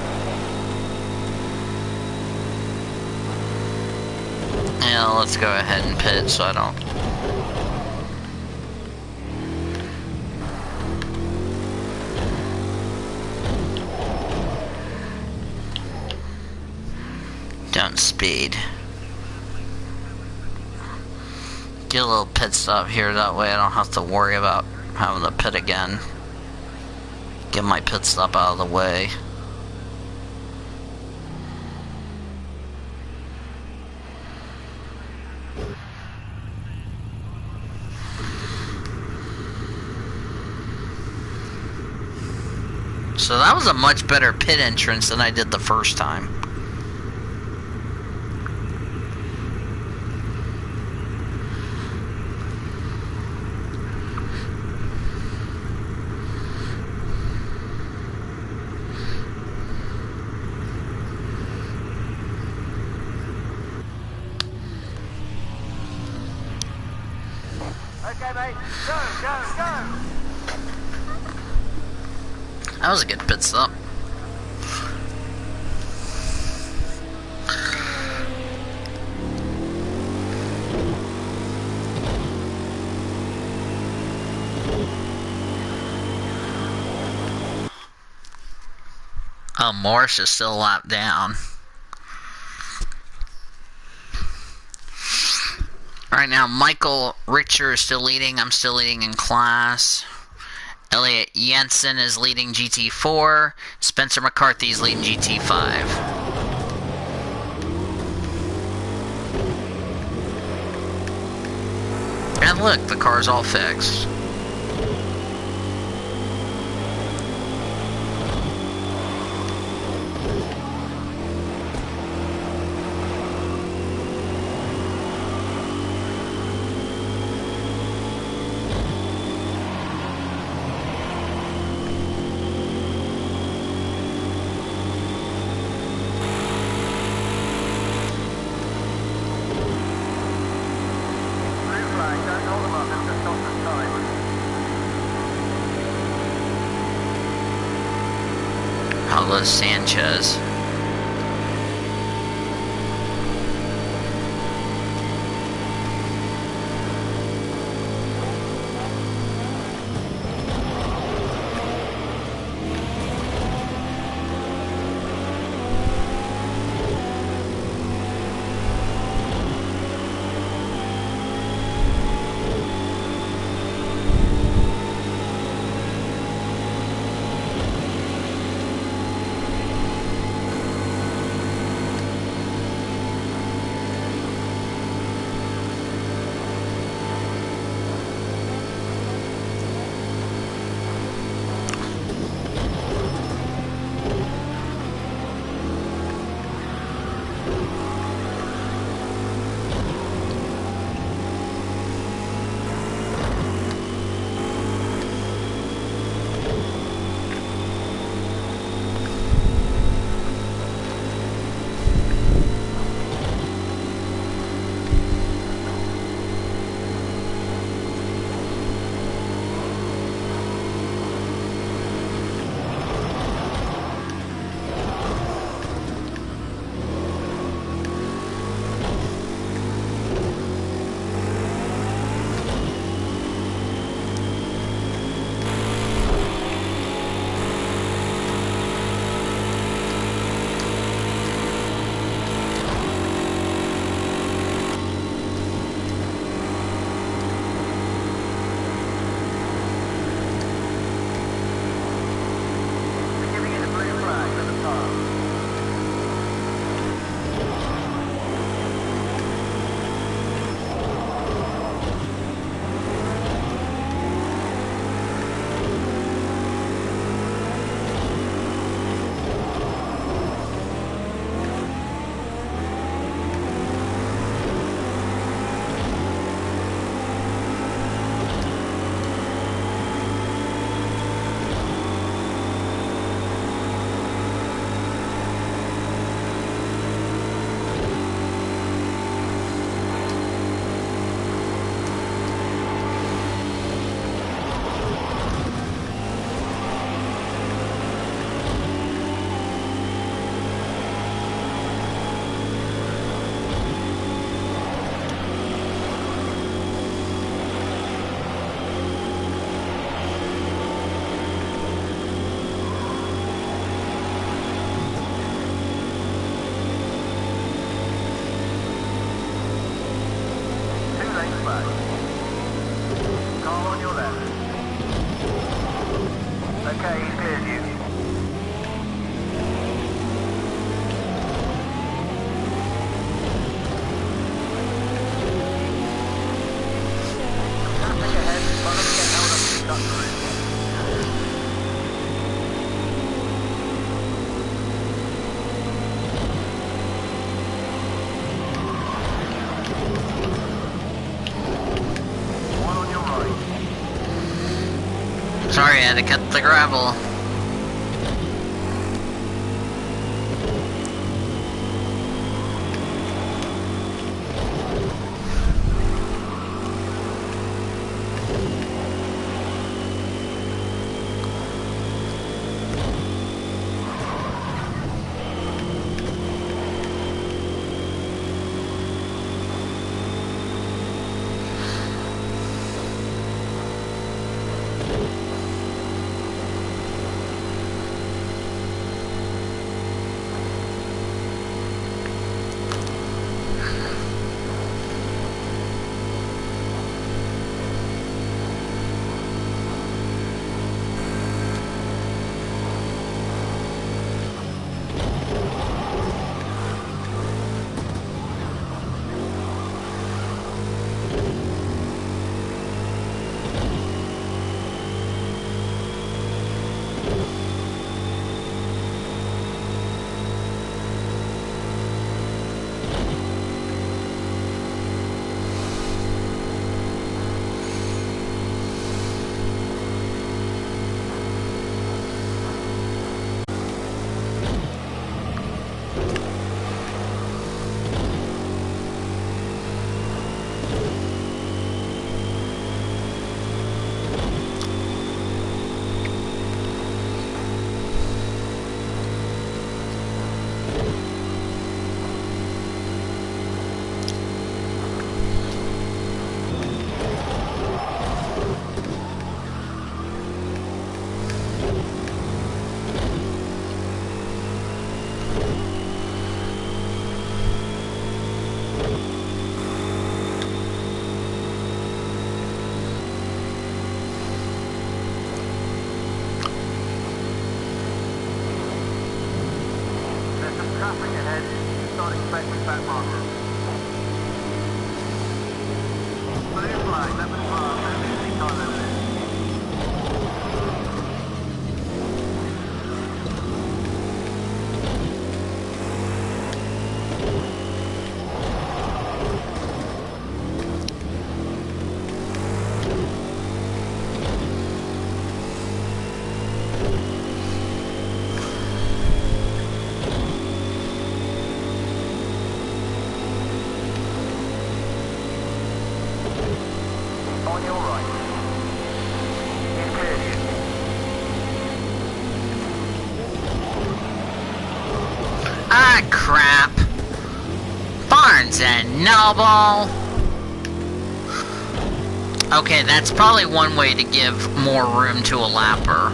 Yeah, let's go ahead and pit so I don't... Don't speed. Get a little pit stop here, that way I don't have to worry about having to pit again. Get my pit stop out of the way. So that was a much better pit entrance than I did the first time. Okay, mate, go, go, go! That was a good pit stop. Oh, Morris is still a lap down. Right now, Michael Richter is still leading. I'm still leading in class. Elliot Jensen is leading GT4. Spencer McCarthy is leading GT5. look, the car's all fixed. Blue flag, don't hold them up, it's just stop the time. Pablo Sanchez. They're giving you the blue flag at the top. Two-lane flag. Car on your left. Okay, he's cleared you. Traffic ahead, run and get held up and shut through. One on your right. Sorry, I had to cut the gravel. expect with back marker. Blue flag, that was fast. That's easy time limit. On your right. He's cleared you. Ah, crap. Barnes and Noble. Okay, that's probably one way to give more room to a lapper.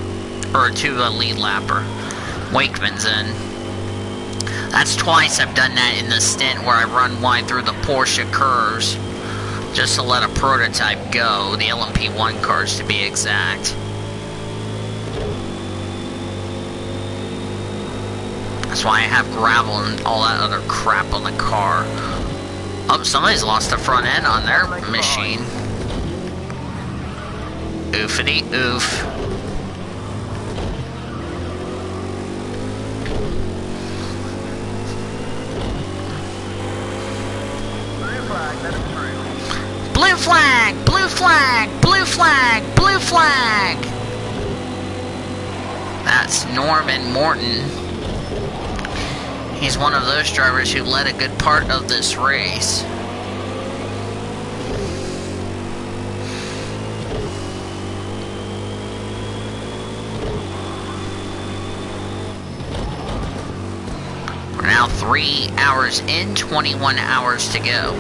Or to a lead lapper. Wakeman's in. That's twice I've done that in the stint where I run wide through the Porsche curves. Just to let a prototype go. The LMP1 cars to be exact. That's why I have gravel and all that other crap on the car. Oh, somebody's lost the front end on their machine. Oofity oof. Blue flag, let him through. Blue flag! Blue flag! Blue flag! Blue flag! That's Norman Morton. He's one of those drivers who led a good part of this race. We're now 3 hours in, 21 hours to go.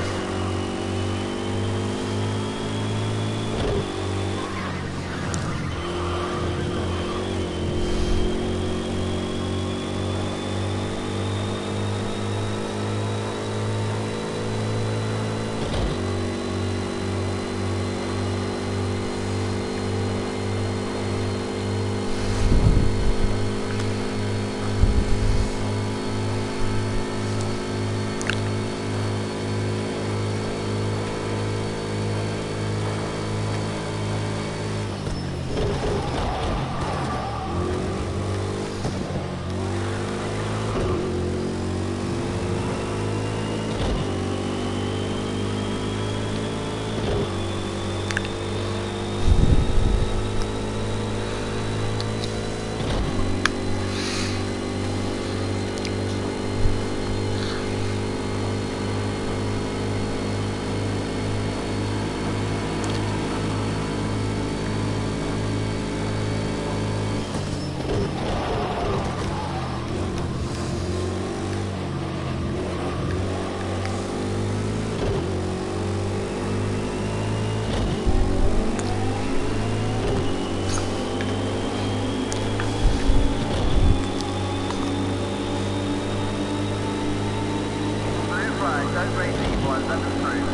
Blue flag, don't raise equals, let him through.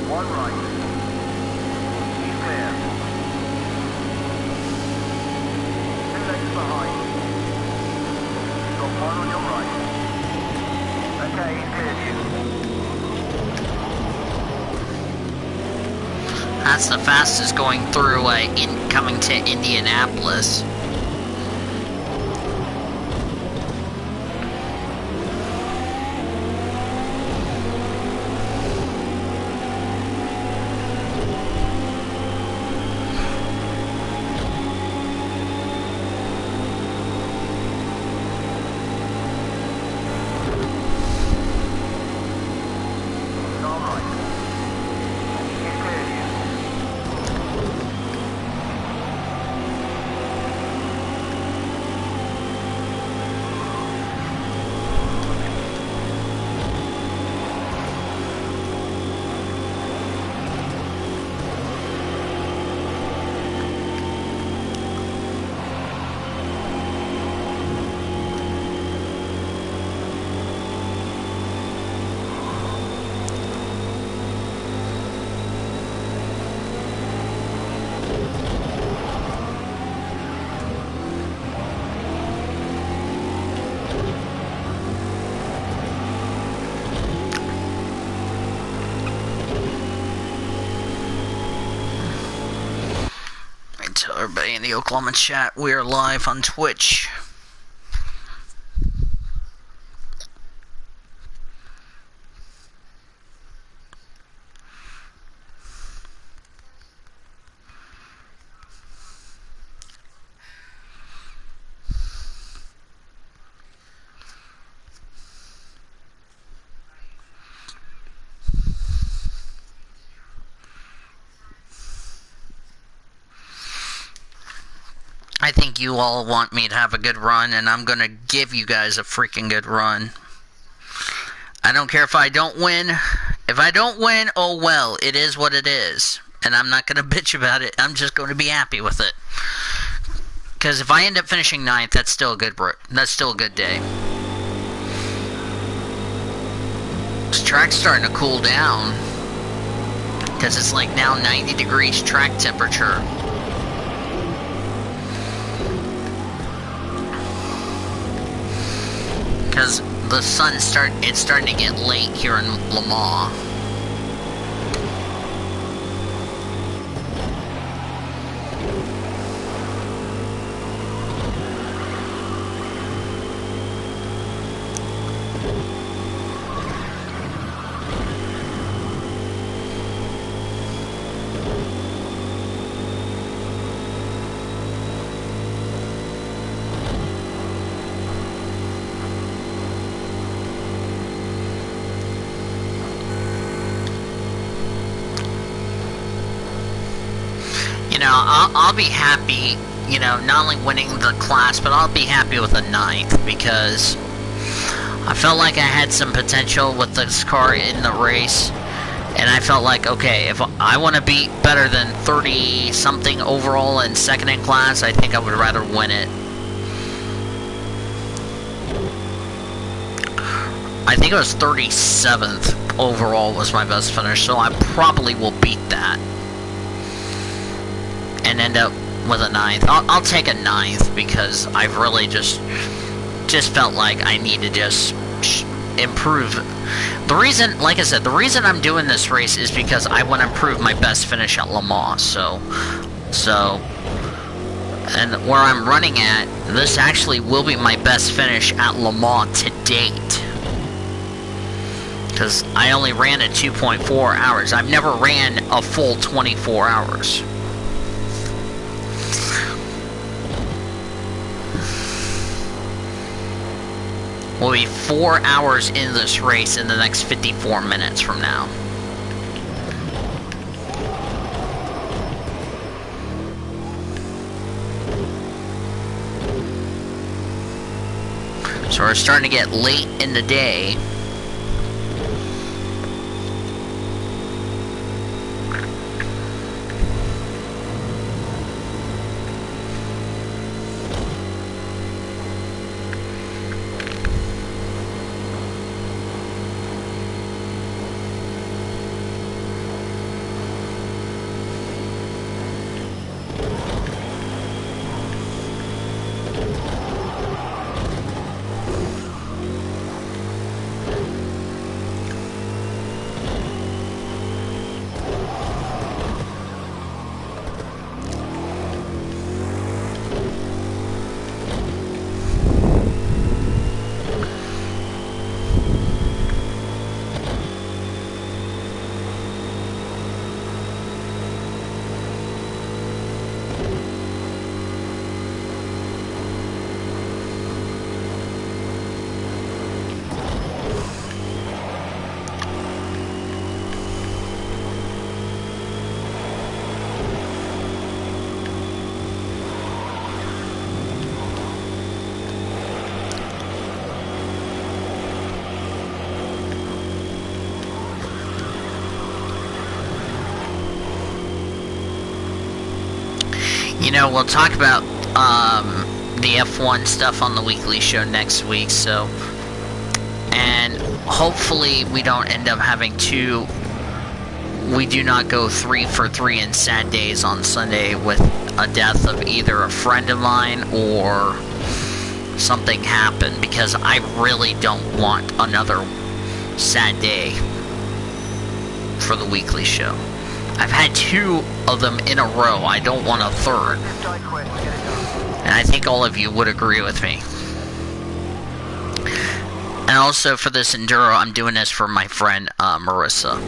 One right. He's clear. Two legs behind. You've got one on your right. Okay, he's cleared you. That's the fastest going through coming to Indianapolis. All right. He's cleared you. everybody in the Oklahoma chat. We are live on Twitch. I think you all want me to have a good run, and I'm gonna give you guys a freaking good run. I don't care if I don't win. If I don't win, oh well, it is what it is. And I'm not gonna bitch about it. I'm just gonna be happy with it. Because if I end up finishing 9th, that's still a good day. This track's starting to cool down. Because it's like now 90 degrees track temperature. Because the sun's starting to get late here in Le Mans. I'll be happy, not only winning the class, but I'll be happy with a 9th, because I felt like I had some potential with this car in the race, and I felt like, okay, if I want to be better than 30-something overall and second in class, I think I would rather win it. I think it was 37th overall was my best finish, so I probably will beat that. And end up with a 9th. I'll take a 9th because I've really just felt like I need to just improve. The reason, like I said, the reason I'm doing this race is because I want to improve my best finish at Le Mans. So, and where I'm running at, this actually will be my best finish at Le Mans to date. Because I only ran at 2.4 hours. I've never ran a full 24 hours. We'll be 4 hours in this race in the next 54 minutes from now. So we're starting to get late in the day. We'll talk about the F1 stuff on the weekly show next week, so, and hopefully we don't end up having we do not go 3 for 3 in sad days on Sunday with a death of either a friend of mine or something happen, because I really don't want another sad day for the weekly show. I've had 2 of them in a row. I don't want a third. Just die quick, get it done. And I think all of you would agree with me. And also for this enduro, I'm doing this for my friend Marissa.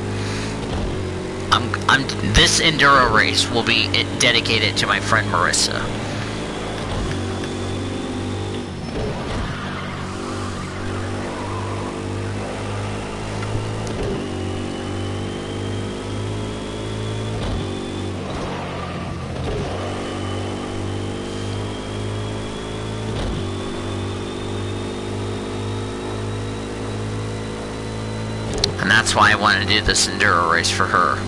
This enduro race will be dedicated to my friend Marissa. And that's why I wanted to do this enduro race for her.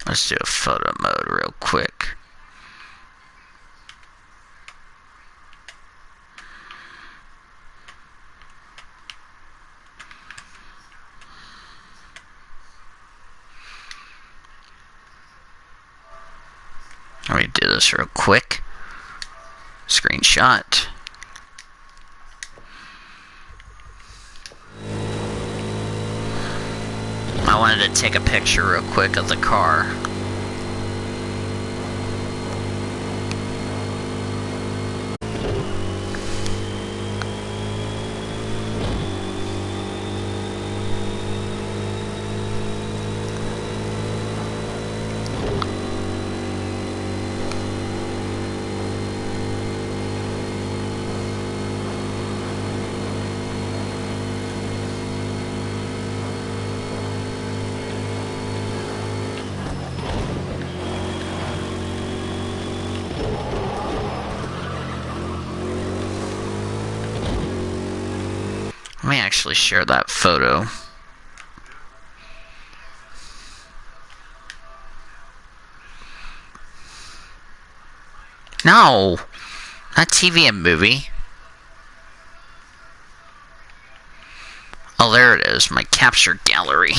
Let's do a photo mode real quick. Let me do this real quick. Screenshot. I wanted to take a picture real quick of the car. Let me actually share that photo. No! Not TV and movie. Oh, there it is, my captured gallery.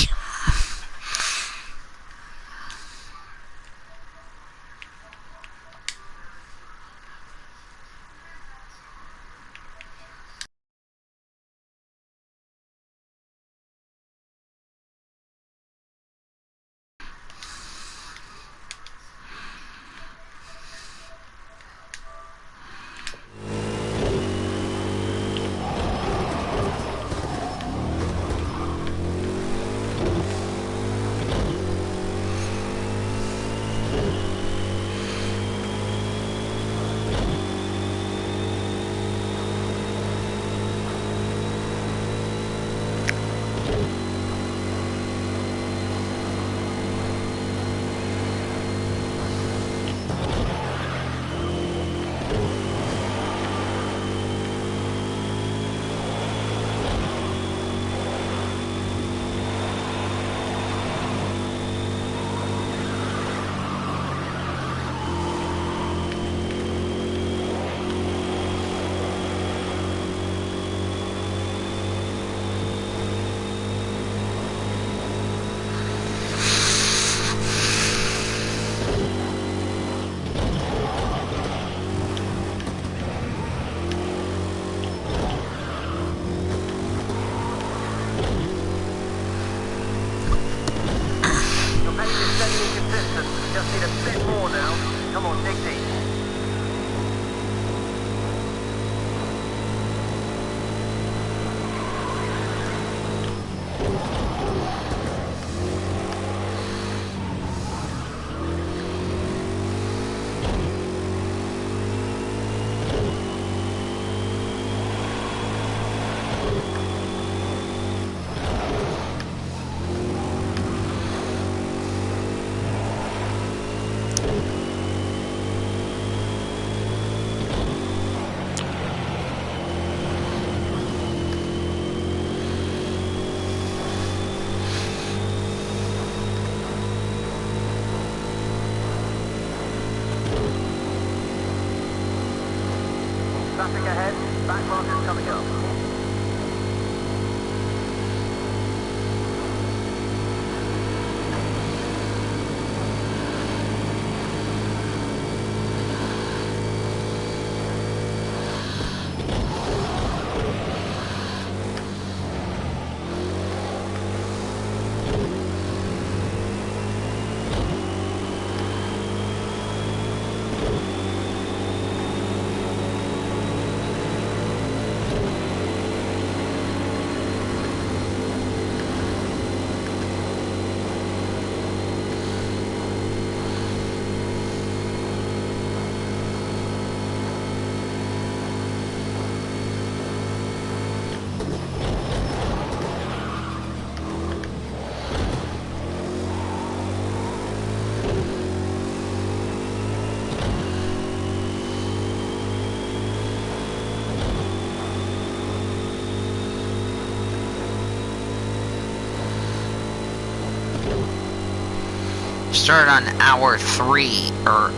started on hour 3, or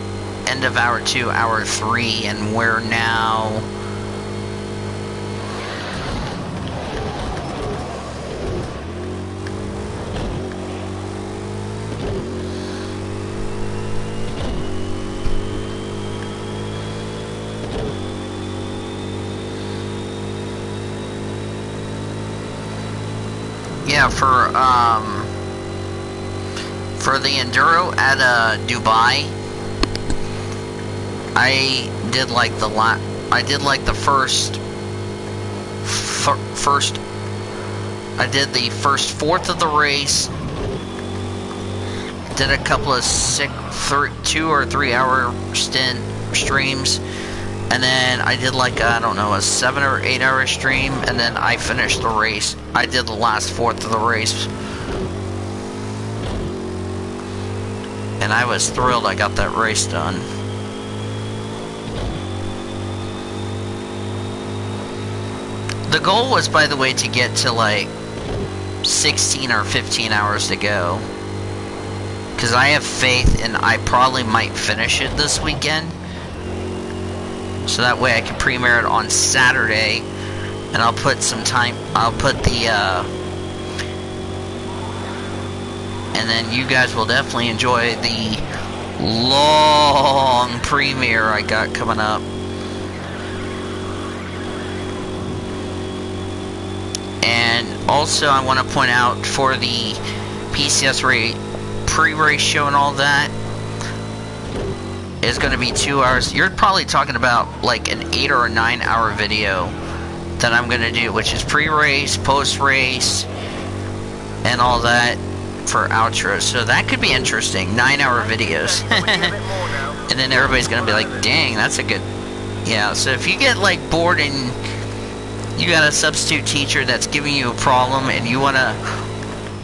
end of hour 2, hour 3, and we're now... Yeah, for the Enduro at Dubai, I did like the first fourth of the race. Did a couple of 2 or 3 hour streams, and then I did like, I don't know, a 7 or 8 hour stream, and then I finished the race. I did the last fourth of the race, and I was thrilled I got that race done. The goal was, by the way, to get to like 16 or 15 hours to go, because I have faith and I probably might finish it this weekend, so that way I can premiere it on Saturday, and I'll put some time, I'll put the and then you guys will definitely enjoy the long premiere I got coming up. And also I want to point out, for the PCS pre-race show and all that, is going to be 2 hours. You're probably talking about like an 8 or a 9 hour video that I'm going to do, which is pre-race, post-race, and all that for outro. So that could be interesting. 9 hour videos. And then everybody's going to be like, dang, that's a good... Yeah, so if you get like bored and you got a substitute teacher that's giving you a problem and you want to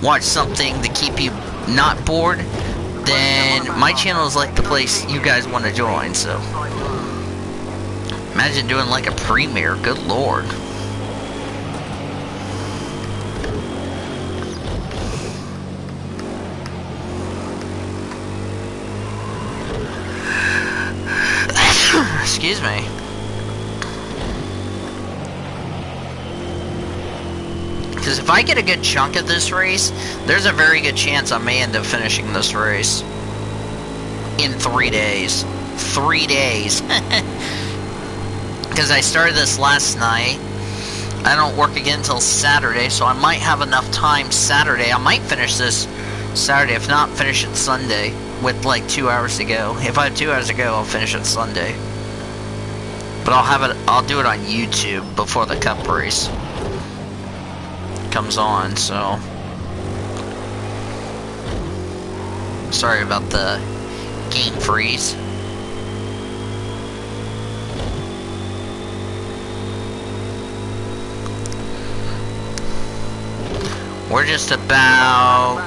watch something to keep you not bored, then my channel is like the place you guys want to join. So imagine doing like a premiere. Good lord. Excuse me. Because if I get a good chunk of this race, there's a very good chance I may end up finishing this race in 3 days. 3 days. Because I started this last night. I don't work again until Saturday, so I might have enough time Saturday. I might finish this Saturday. If not, finish it Sunday with like 2 hours to go. If I have 2 hours to go, I'll finish it Sunday. But I'll do it on YouTube before the cup race comes on, so sorry about the game freeze. We're just about,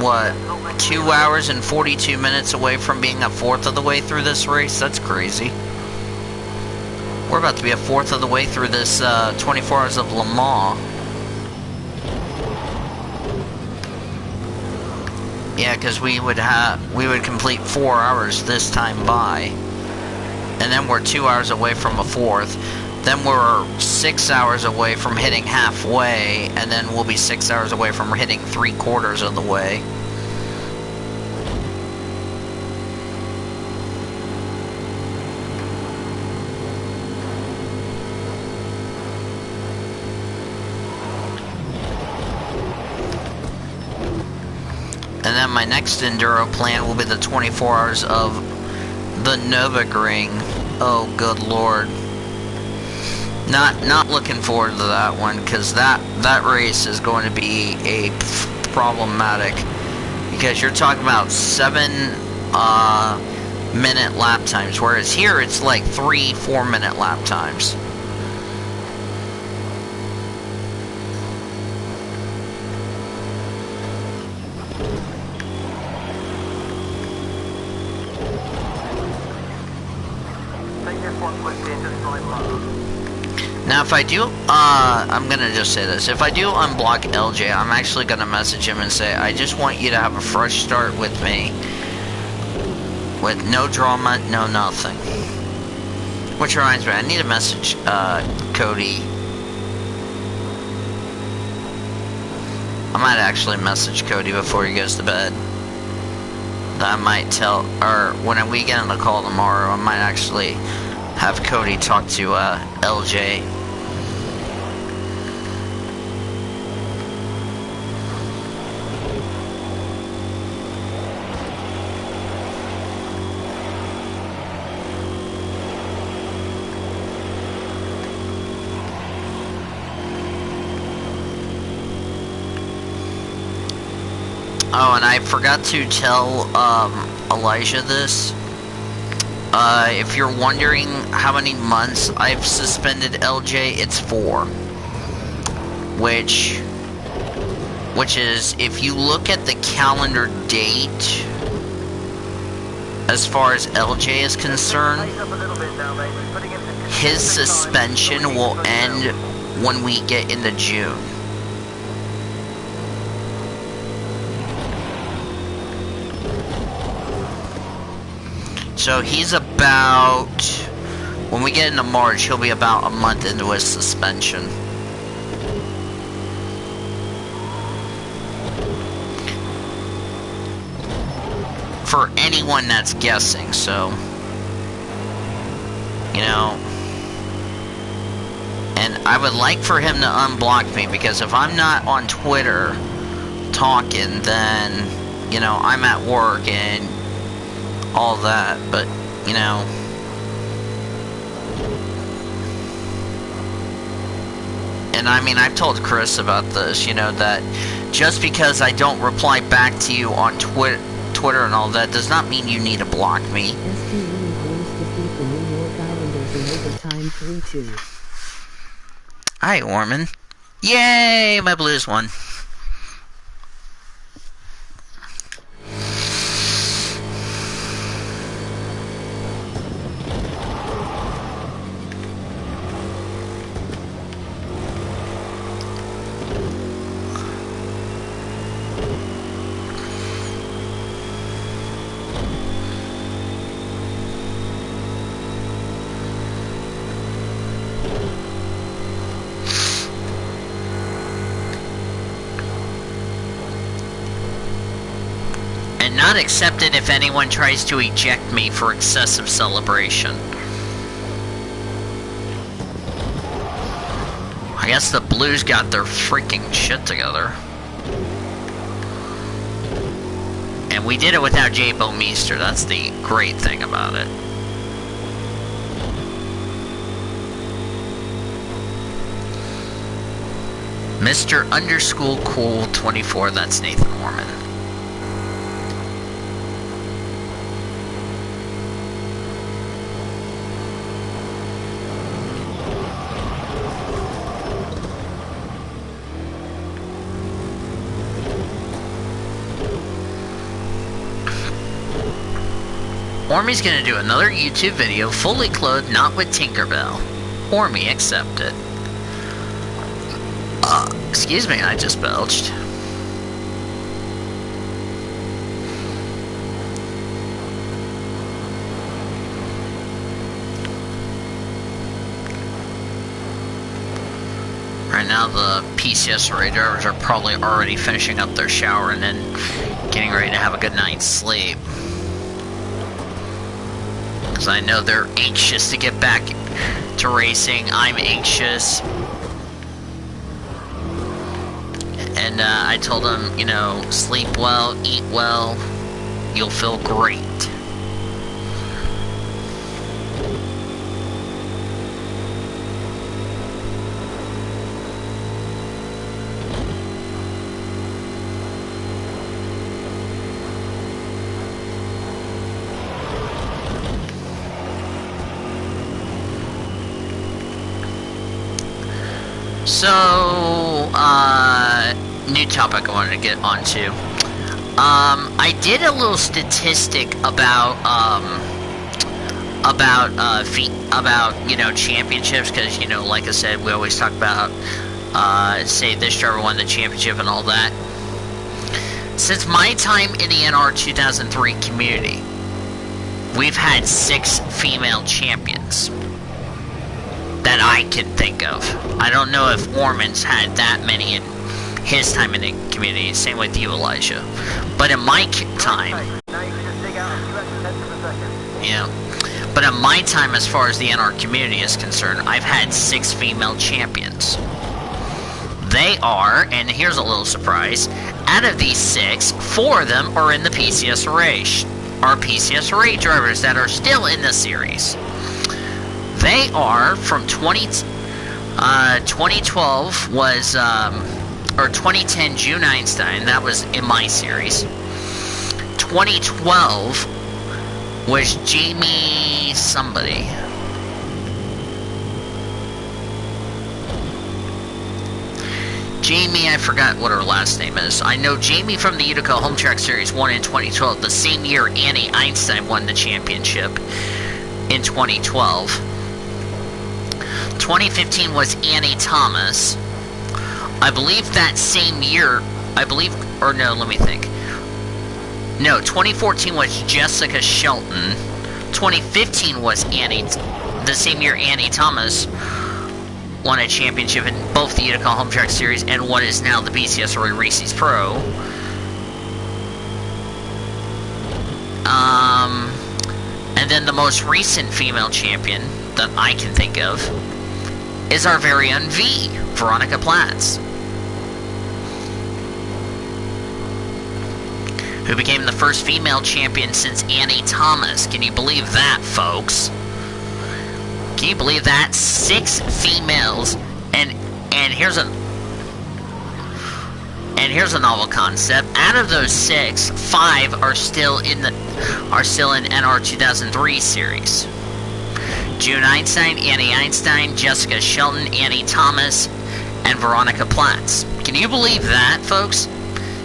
what, 2 hours and 42 minutes away from being a fourth of the way through this race. That's crazy. We're about to be a fourth of the way through this 24 Hours of Le Mans. Yeah, because we would complete 4 hours this time by, and then we're 2 hours away from a fourth. Then we're 6 hours away from hitting halfway, and then we'll be 6 hours away from hitting 3/4 of the way. And then my next Enduro plan will be the 24 hours of the Nürburgring. Oh, good lord. Not looking forward to that one, because that race is going to be a problematic, because you're talking about 7-minute lap times, whereas here it's like 3-4 minute lap times. Now, if I do, I'm gonna just say this. If I do unblock LJ, I'm actually gonna message him and say, I just want you to have a fresh start with me. with no drama, no nothing. Which reminds me, I need to message Cody. I might actually message Cody before he goes to bed. That I might tell, or when we get on the call tomorrow, I might actually have Cody talk to LJ. Oh, and I forgot to tell Elijah this. If you're wondering how many months I've suspended LJ, it's 4. Which is, if you look at the calendar date, as far as LJ is concerned, his suspension will end when we get into June. So he's about, when we get into March, he'll be about a month into his suspension. For anyone that's guessing, so, you know, and I would like for him to unblock me, because if I'm not on Twitter talking, then, you know, I'm at work and all that, but, you know, and I mean, I've told Chris about this, you know, that just because I don't reply back to you on Twitter and all that does not mean you need to block me. ST Louis Blues defeat the New York Islanders in overtime 3-2. Hi, Orman. Yay, my Blues won. Not accepted if anyone tries to eject me for excessive celebration. I guess the Blues got their freaking shit together. And we did it without Jay Bouwmeester. That's the great thing about it. Mr. Underschool Cool 24, that's Nathan Orman. Ormy's gonna do another YouTube video, fully clothed, not with Tinkerbell. Ormy, accept it. Excuse me, I just belched. Right now, the PCSRA drivers are probably already finishing up their shower and then getting ready to have a good night's sleep. Because I know they're anxious to get back to racing. I'm anxious. And I told them, you know, sleep well, eat well, you'll feel great. So, new topic I wanted to get onto. I did a little statistic about you know, championships, because, you know, like I said, we always talk about say this driver won the championship and all that. Since my time in the NR 2003 community, we've had 6 female champions that I can think of. I don't know if Orman's had that many in his time in the community. Same with you, Elijah. But in my time, Now you can just dig out a few extra tenths of a second. yeah. But in my time, as far as the NR community is concerned, I've had 6 female champions. They are, and here's a little surprise, out of these 6, 4 of them are in the PCS Array. Are PCS Array drivers that are still in the series. They are from 2012 was, or 2010 June Einstein, that was in my series. 2012 was Jamie somebody. Jamie, I forgot what her last name is. I know Jamie from the Utica Home Track Series won in 2012, the same year Annie Einstein won the championship in 2012. 2015 was Annie Thomas. I believe that same year, or no, let me think. No, 2014 was Jessica Shelton. 2015 was Annie, the same year Annie Thomas won a championship in both the Utica Home Track Series and what is now the BCS Roy Reese's Pro. And then the most recent female champion that I can think of is our very own V, Veronica Platts, who became the first female champion since Annie Thomas. Can you believe that, folks? Can you believe that? 6 females, and here's a novel concept. Out of those 6, 5 are still in NR 2003 series. June Einstein, Annie Einstein, Jessica Shelton, Annie Thomas, and Veronica Platts. Can you believe that, folks?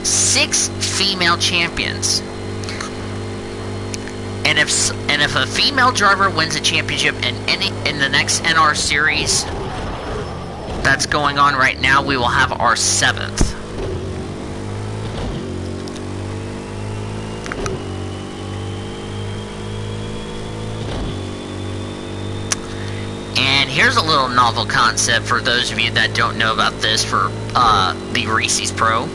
6 female champions. And if a female driver wins a championship in the next NR series that's going on right now, we will have our 7th. And here's a little novel concept for those of you that don't know about this for the Reese's Pro.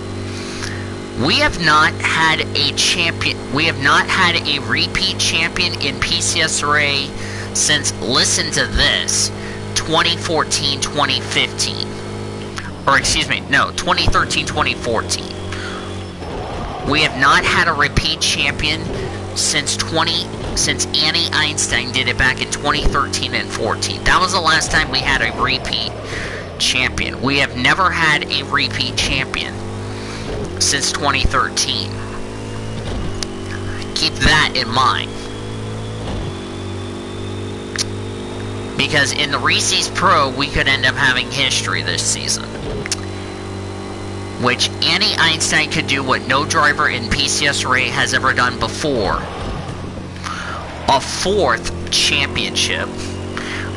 We have not had a champion. We have not had a repeat champion in PCS Array since, listen to this, 2014-2015. Or excuse me, no, 2013-2014. We have not had a repeat champion since Annie Einstein did it back in 2013 and 14. That was the last time we had a repeat champion. We have never had a repeat champion since 2013. Keep that in mind. Because in the Reese's Pro, we could end up having history this season. Which Annie Einstein could do what no driver in PCS Array has ever done before. A 4th championship.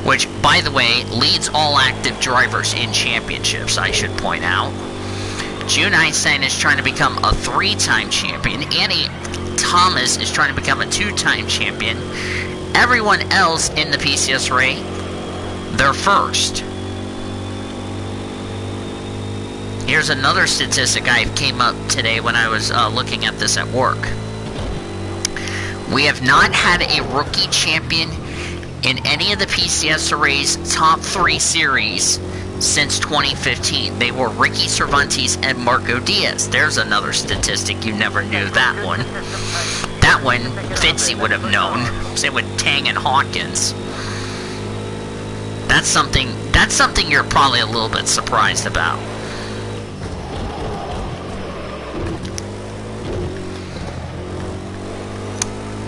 Which, by the way, leads all active drivers in championships, I should point out. June Einstein is trying to become a 3-time champion. Annie Thomas is trying to become a 2-time champion. Everyone else in the PCS Array, they're first. Here's another statistic I came up today when I was looking at this at work. We have not had a rookie champion in any of the PCS Array's top 3 series since 2015. They were Ricky Cervantes and Marco Diaz. There's another statistic. You never knew that one. That one, Fitzy would have known. Same with Tang and Hawkins. That's something you're probably a little bit surprised about.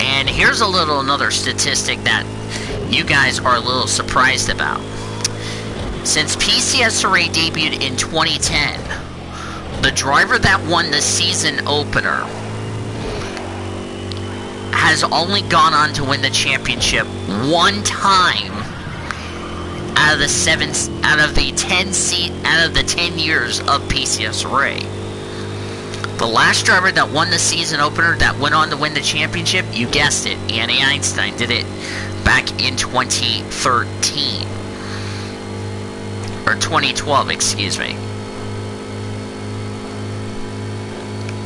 And here's another statistic that you guys are a little surprised about. Since PCS Array debuted in 2010, the driver that won the season opener has only gone on to win the championship 1 time out of the 10 years of PCS Array. The last driver that won the season opener that went on to win the championship, you guessed it, Annie Einstein did it back in 2013. Or 2012, excuse me.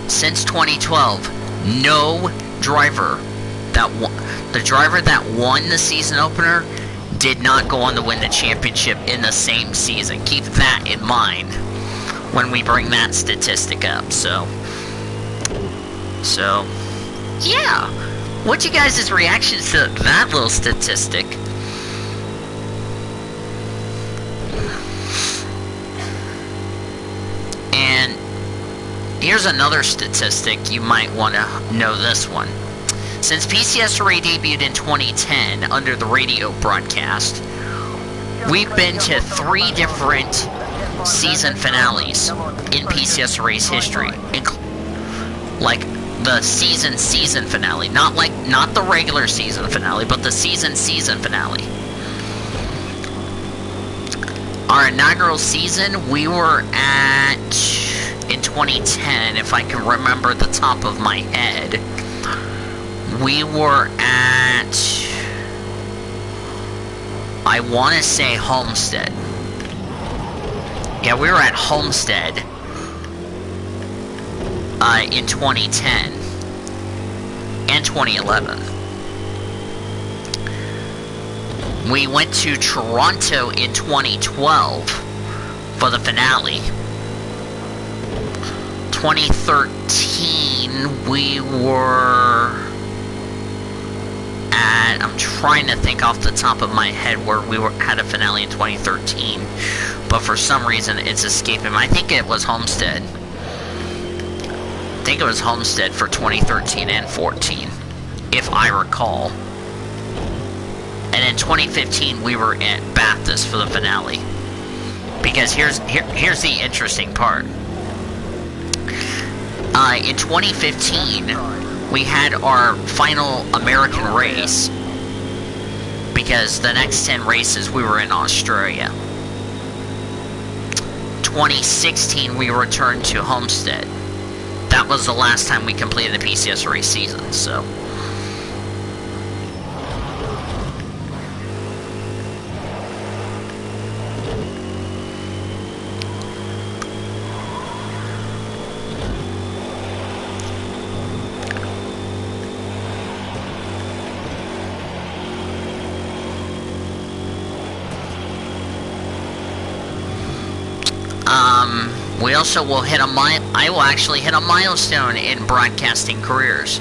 Since 2012, no driver that the driver that won the season opener did not go on to win the championship in the same season. Keep that in mind when we bring that statistic up. So yeah. What's you guys' reactions to that little statistic? And here's another statistic. You might want to know this one. Since PCS Array debuted in 2010 under the radio broadcast, we've been to 3 different season finales in PCS Array's history. Like the season finale. Not the regular season finale, but the season finale. Our inaugural season, we were at, in 2010, if I can remember the top of my head, we were at, I want to say Homestead. Yeah, we were at Homestead in 2010 and 2011. We went to Toronto in 2012 for the finale. 2013, we were at, I'm trying to think off the top of my head where we had a finale in 2013, but for some reason it's escaping me. I think it was Homestead. I think it was Homestead for 2013 and 14, if I recall. And in 2015, we were at Bathurst for the finale. Because here's the interesting part. In 2015, we had our final American race. Because the next 10 races, we were in Australia. 2016, we returned to Homestead. That was the last time we completed the PCS race season, so... we also will hit I will actually hit a milestone in broadcasting careers,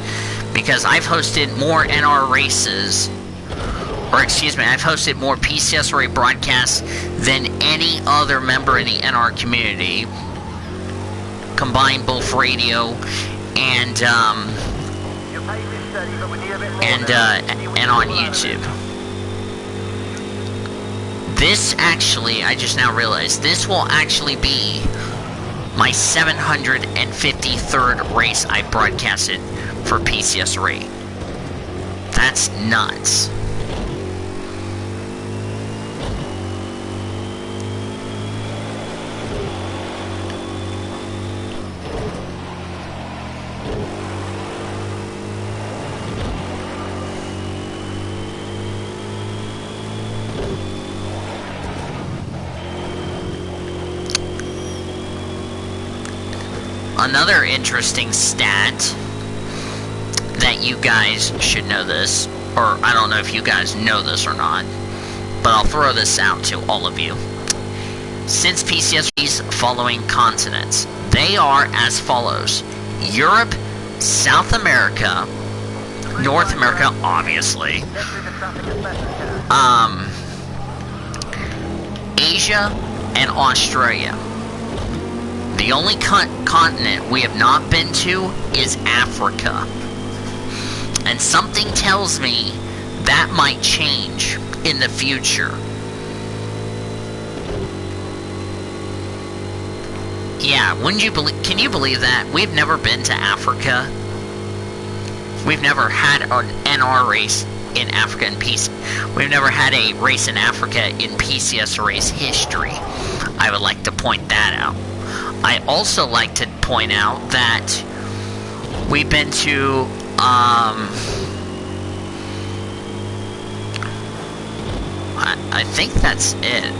because I've hosted more NR races, or excuse me, I've hosted more PCS Array broadcasts than any other member in the NR community, combined both radio and on YouTube. This actually, I just now realized, this will actually be my 753rd race I broadcasted for PCS Array. That's nuts. Another interesting stat that you guys should know this, or I don't know if you guys know this or not, but I'll throw this out to all of you. Since PCS's following continents, they are as follows: Europe, South America, North America, obviously, Asia, and Australia. The only continent we have not been to is Africa. And something tells me that might change in the future. Yeah, wouldn't you believe, can you believe that? We've never been to Africa. We've never had an NR race in Africa in peace. We've never had a race in Africa in PCS Array's history. I would like to point that out. I also like to point out that we've been to, I think that's it.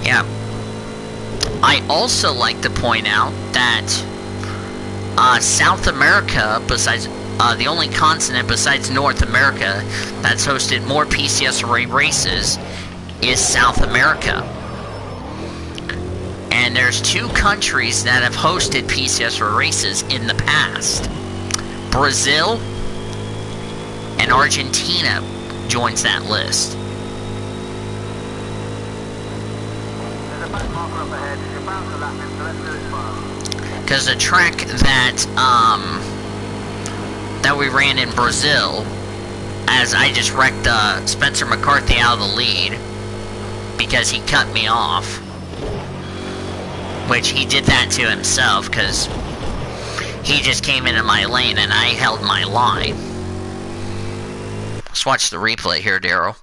Yeah. I also like to point out that South America, besides the only continent besides North America that's hosted more PCS array races, is South America. And there's 2 countries that have hosted PCS array races in the past. Brazil and Argentina joins that list. There's a back marker up ahead. You're about to lap in, so let's do it fast. Because the track that we ran in Brazil, as I just wrecked Spencer McCarthy out of the lead because he cut me off, which he did that to himself because he just came into my lane and I held my line. Let's watch the replay here, Daryl.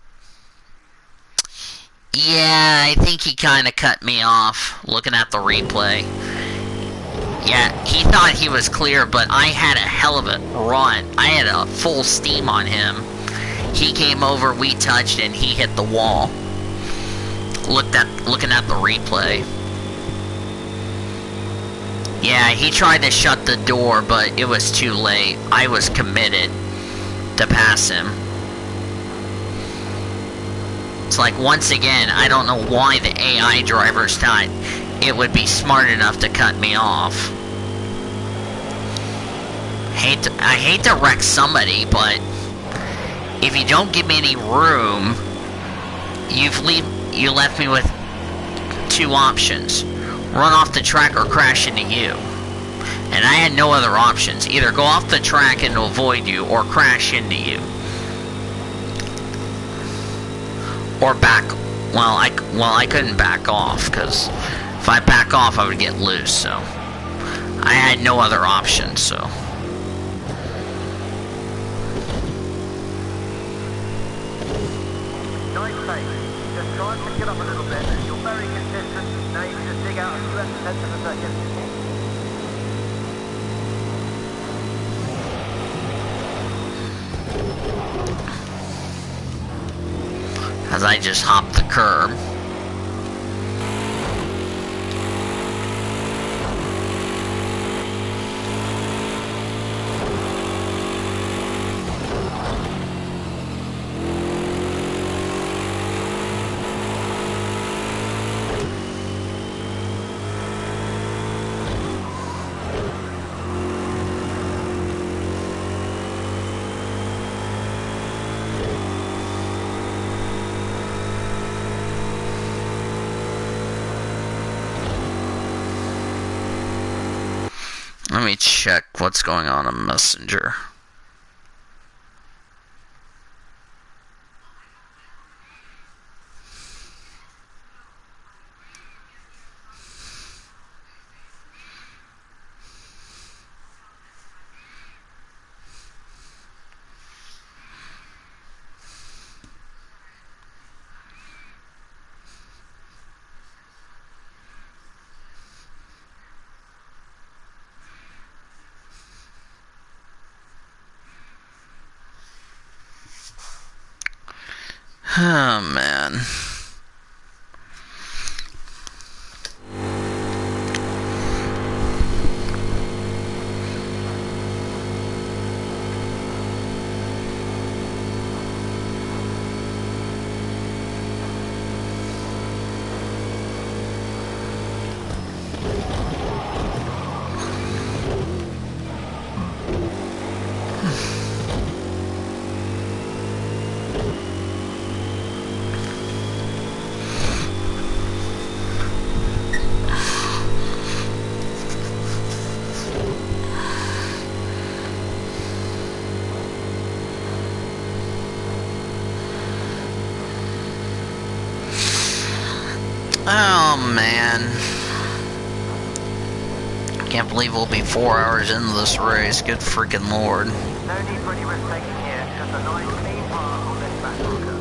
Yeah, I think he kind of cut me off looking at the replay. Yeah, he thought he was clear, but I had a hell of a run. I had a full steam on him. He came over, we touched, and he hit the wall. Looking at the replay. Yeah, he tried to shut the door, but it was too late. I was committed to pass him. It's like, once again, I don't know why the AI drivers thought it would be smart enough to cut me off. I hate to wreck somebody, but if you don't give me any room, you left me with 2 options. Run off the track or crash into you. And I had no other options. Either go off the track and avoid you, or crash into you. Or back. Well, I couldn't back off, because if I back off, I would get loose, so I had no other option, so. Nice pace. Just try and pick it up a little bit. You're very consistent. Now you can just dig out a few extra tenths of a second. As I just hopped the curb. Let me check what's going on Messenger. Oh, man. Oh, man. I can't believe we'll be 4 hours into this race. Good freaking lord. No need for any risk taking here. Just a nice clean path on this back marker.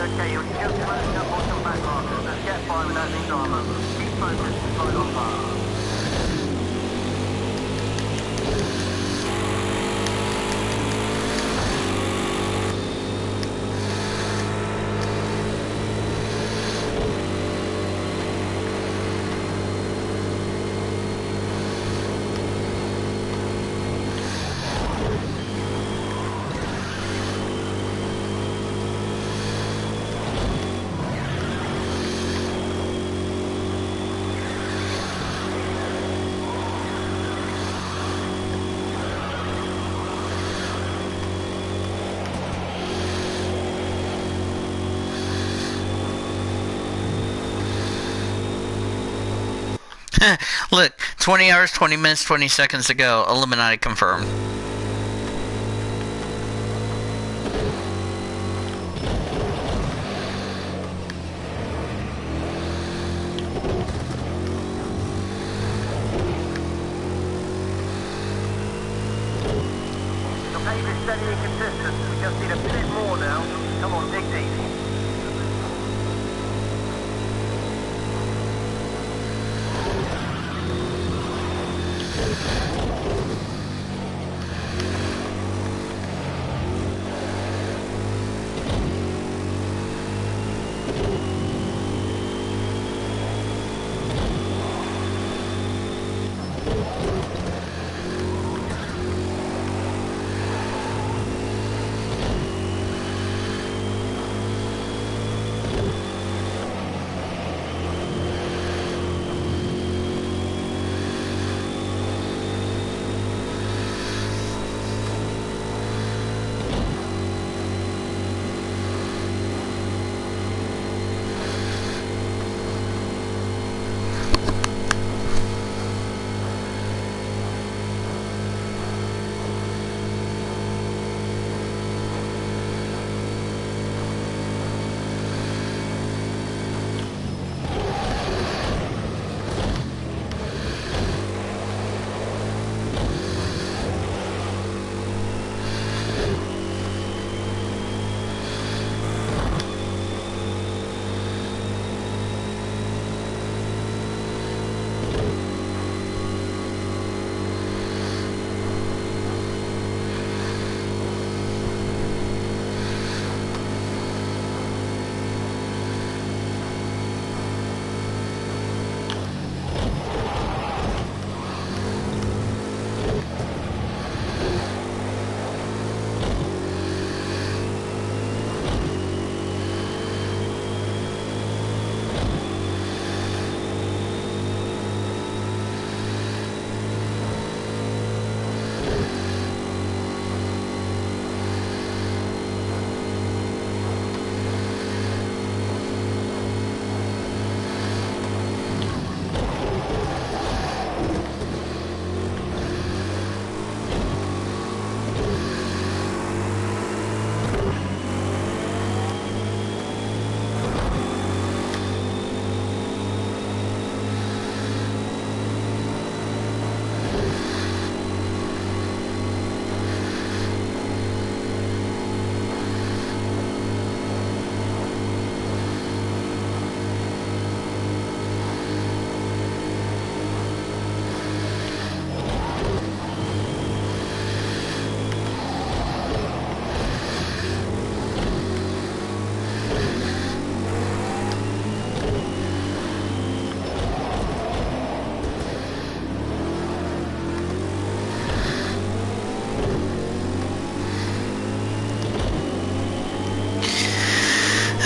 Okay, you're just closing up on some back markers. Let's get by without any drama. Keep focused and slide on past. Look, 20 hours, 20 minutes, 20 seconds ago. Illuminati confirmed. The pace is steady and consistent. We just need a bit more now. Come on, dig deep.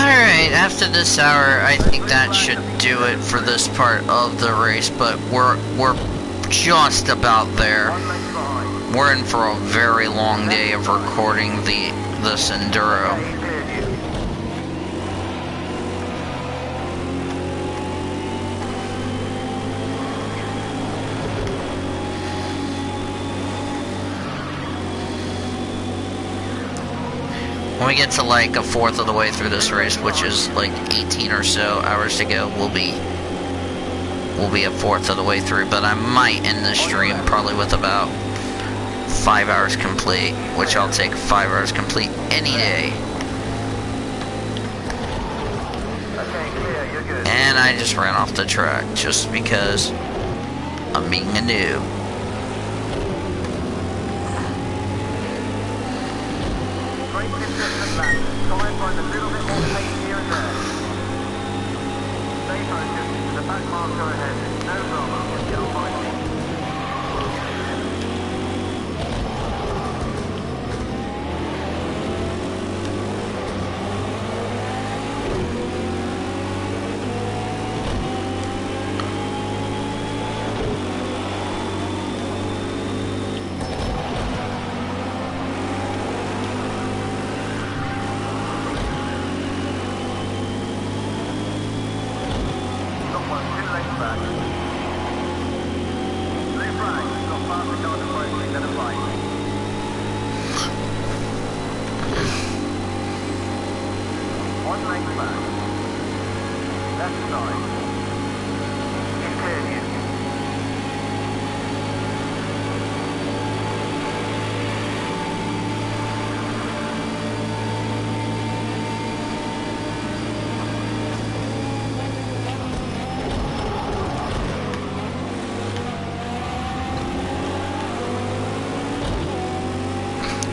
Alright, after this hour, I think that should do it for this part of the race, but we're just about there. One lane behind. We're in for a very long day of recording this Enduro. Okay, he's cleared you. When we get to like a fourth of the way through this race, which is like 18 or so hours to go, we'll be a fourth of the way through. But I might end the stream probably with about 5 hours complete, which I'll take 5 hours complete any day. good. And I just ran off the track just because I'm being a noob. Great consistent lap. Try and find a little bit more pace here and there. Stay focused. The back marker ahead. No drama. You'll find me.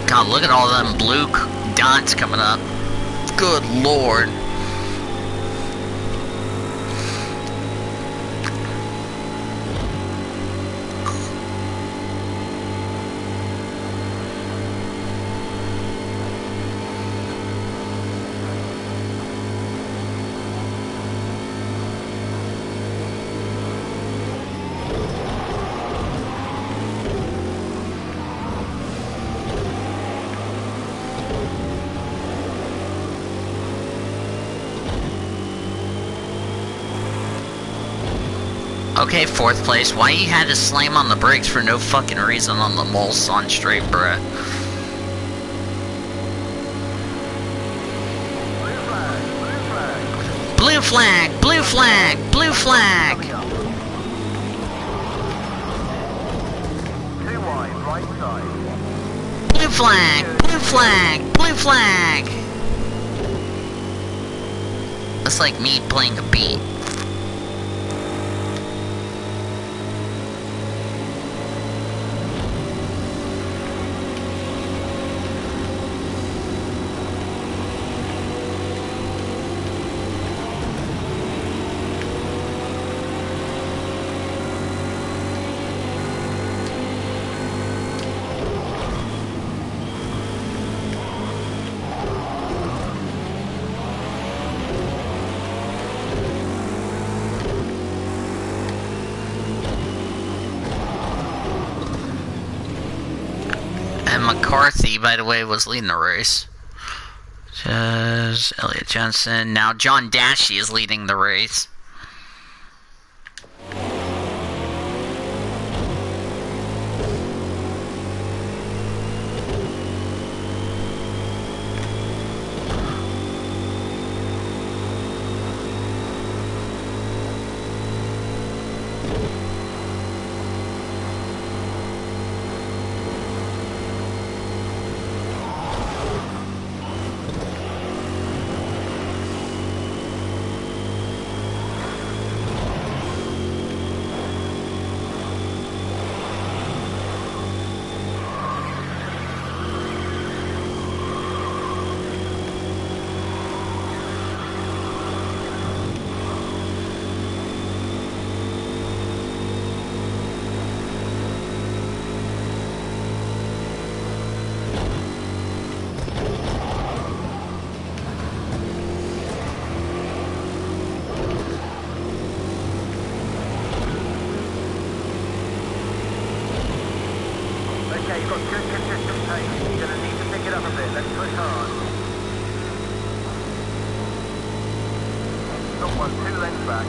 God, look at all them blue dots coming up. Good lord. Okay, fourth place. Why you had to slam on the brakes for no fucking reason on the Mulsanne straight, bruh? Blue flag! Blue flag! Blue flag! Too wide, right side. Blue flag! Blue flag! Blue flag! That's like me playing a beat. And McCarthy, by the way, was leading the race. Says Elliot Jensen. Now John Dashie is leading the race. Okay, you've got good consistent pace. You're going to need to pick it up a bit. Let's push hard. Top one, 2 lengths back.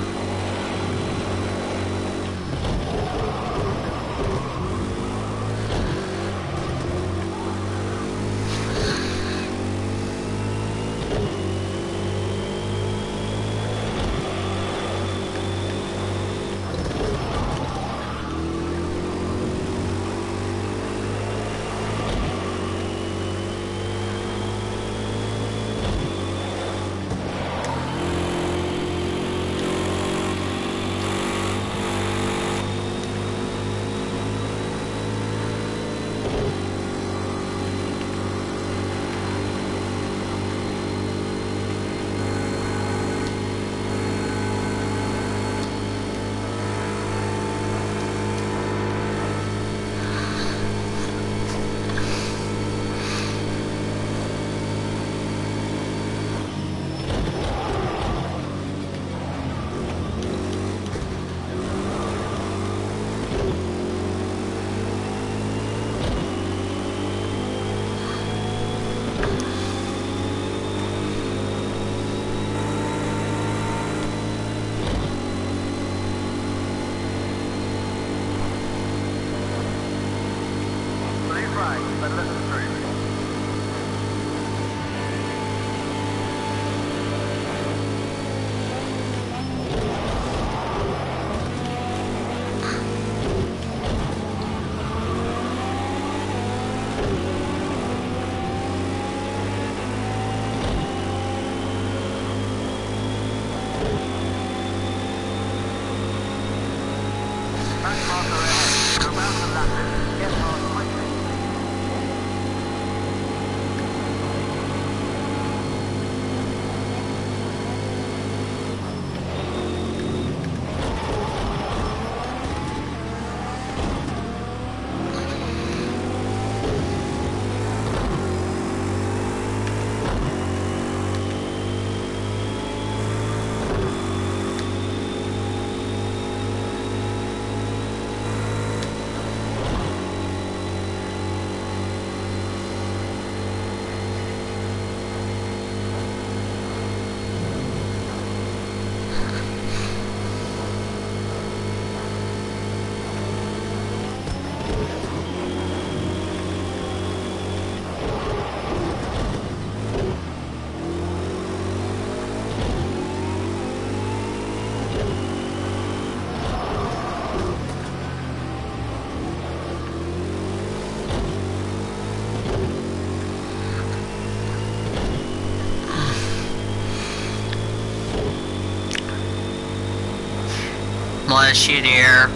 Bless you, dear.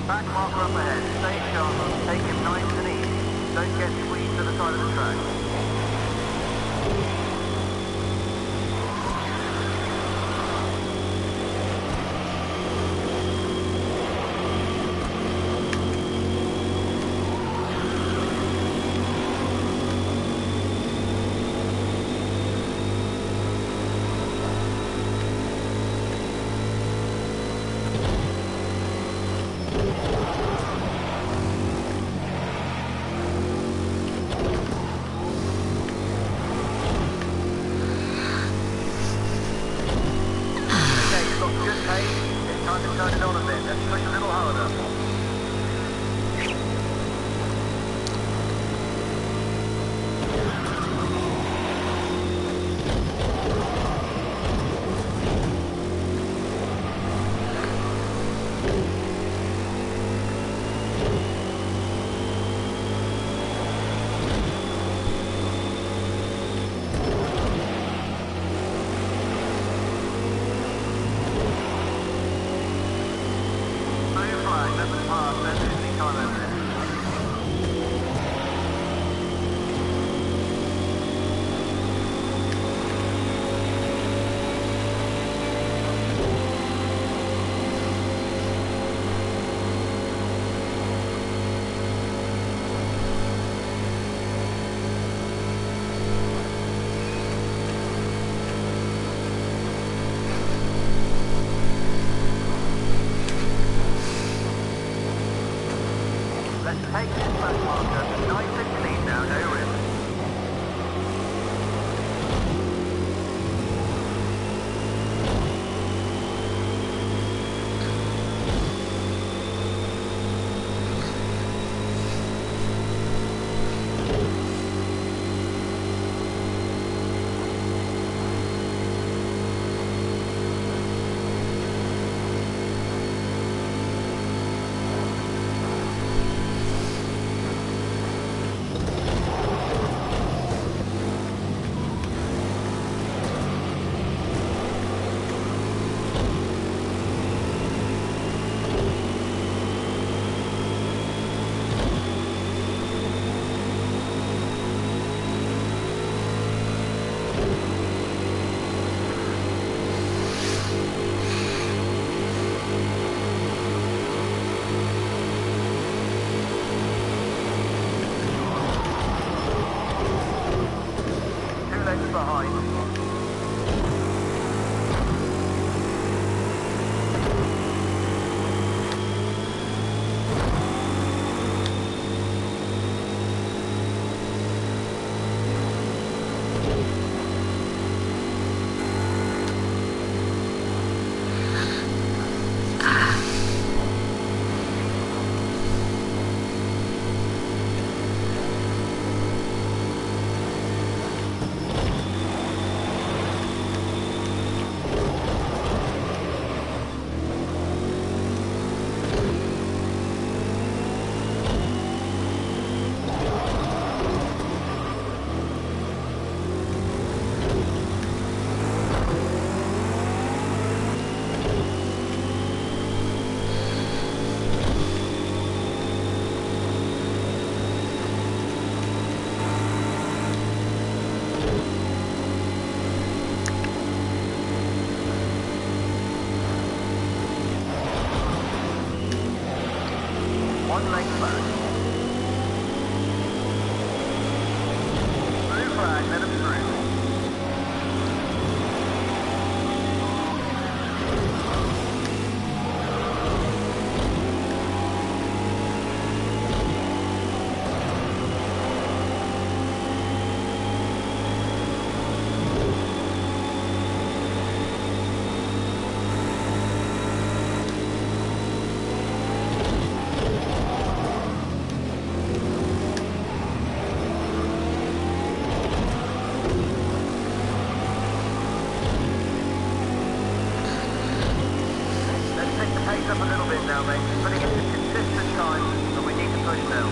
Back marker up ahead. Stay sharp. Take it nice and easy. Don't get squeezed to the side of the track. Time to turn it on a bit. Let's push a little harder. Let's take this back marker. Nice and clean now, no risk. Behind. One lane back. Blue flag, let him through. Up a little bit now, mate. Putting it to consistent time, but we need to push now.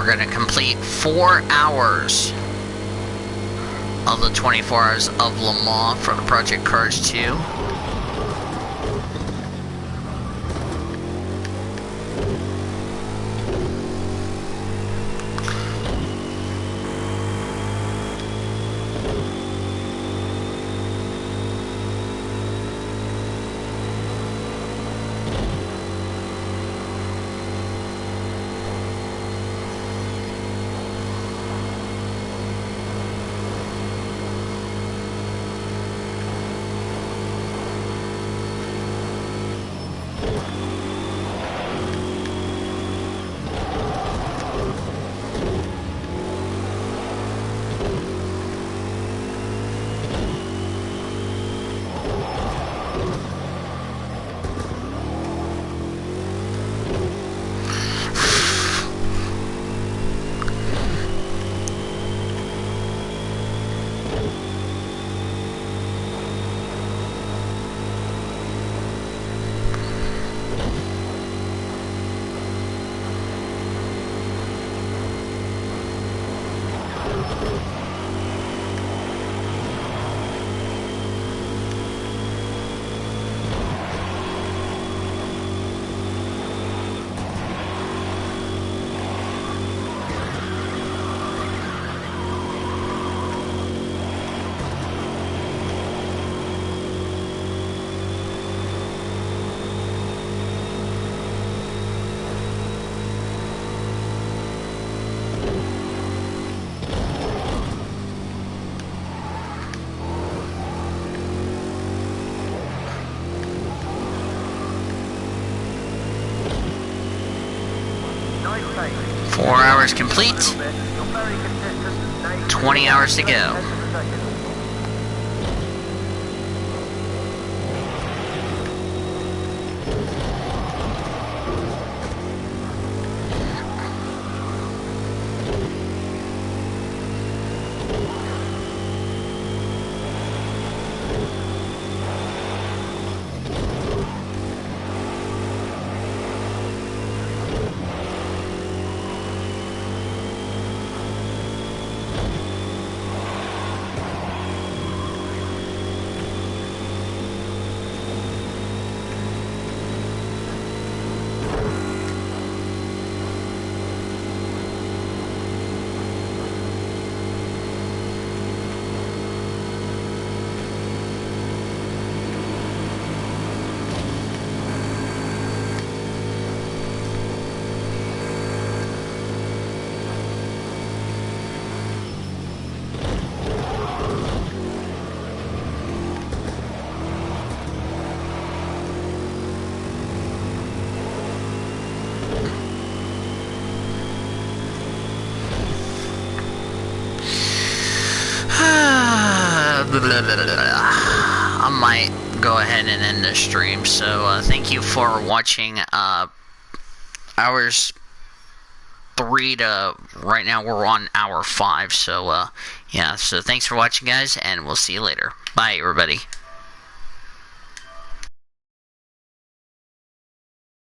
we're going to complete 4 hours of the 24 hours of Le Mans for the Project Cars 2. Nice pace. 4 hours complete. A little bit. You're very consistent. 20 hours to go. Tenths of a second. I might go ahead and end the stream. So thank you for watching hours 3 to right now we're on hour 5. So yeah, so thanks for watching, guys, and we'll see you later. Bye, everybody.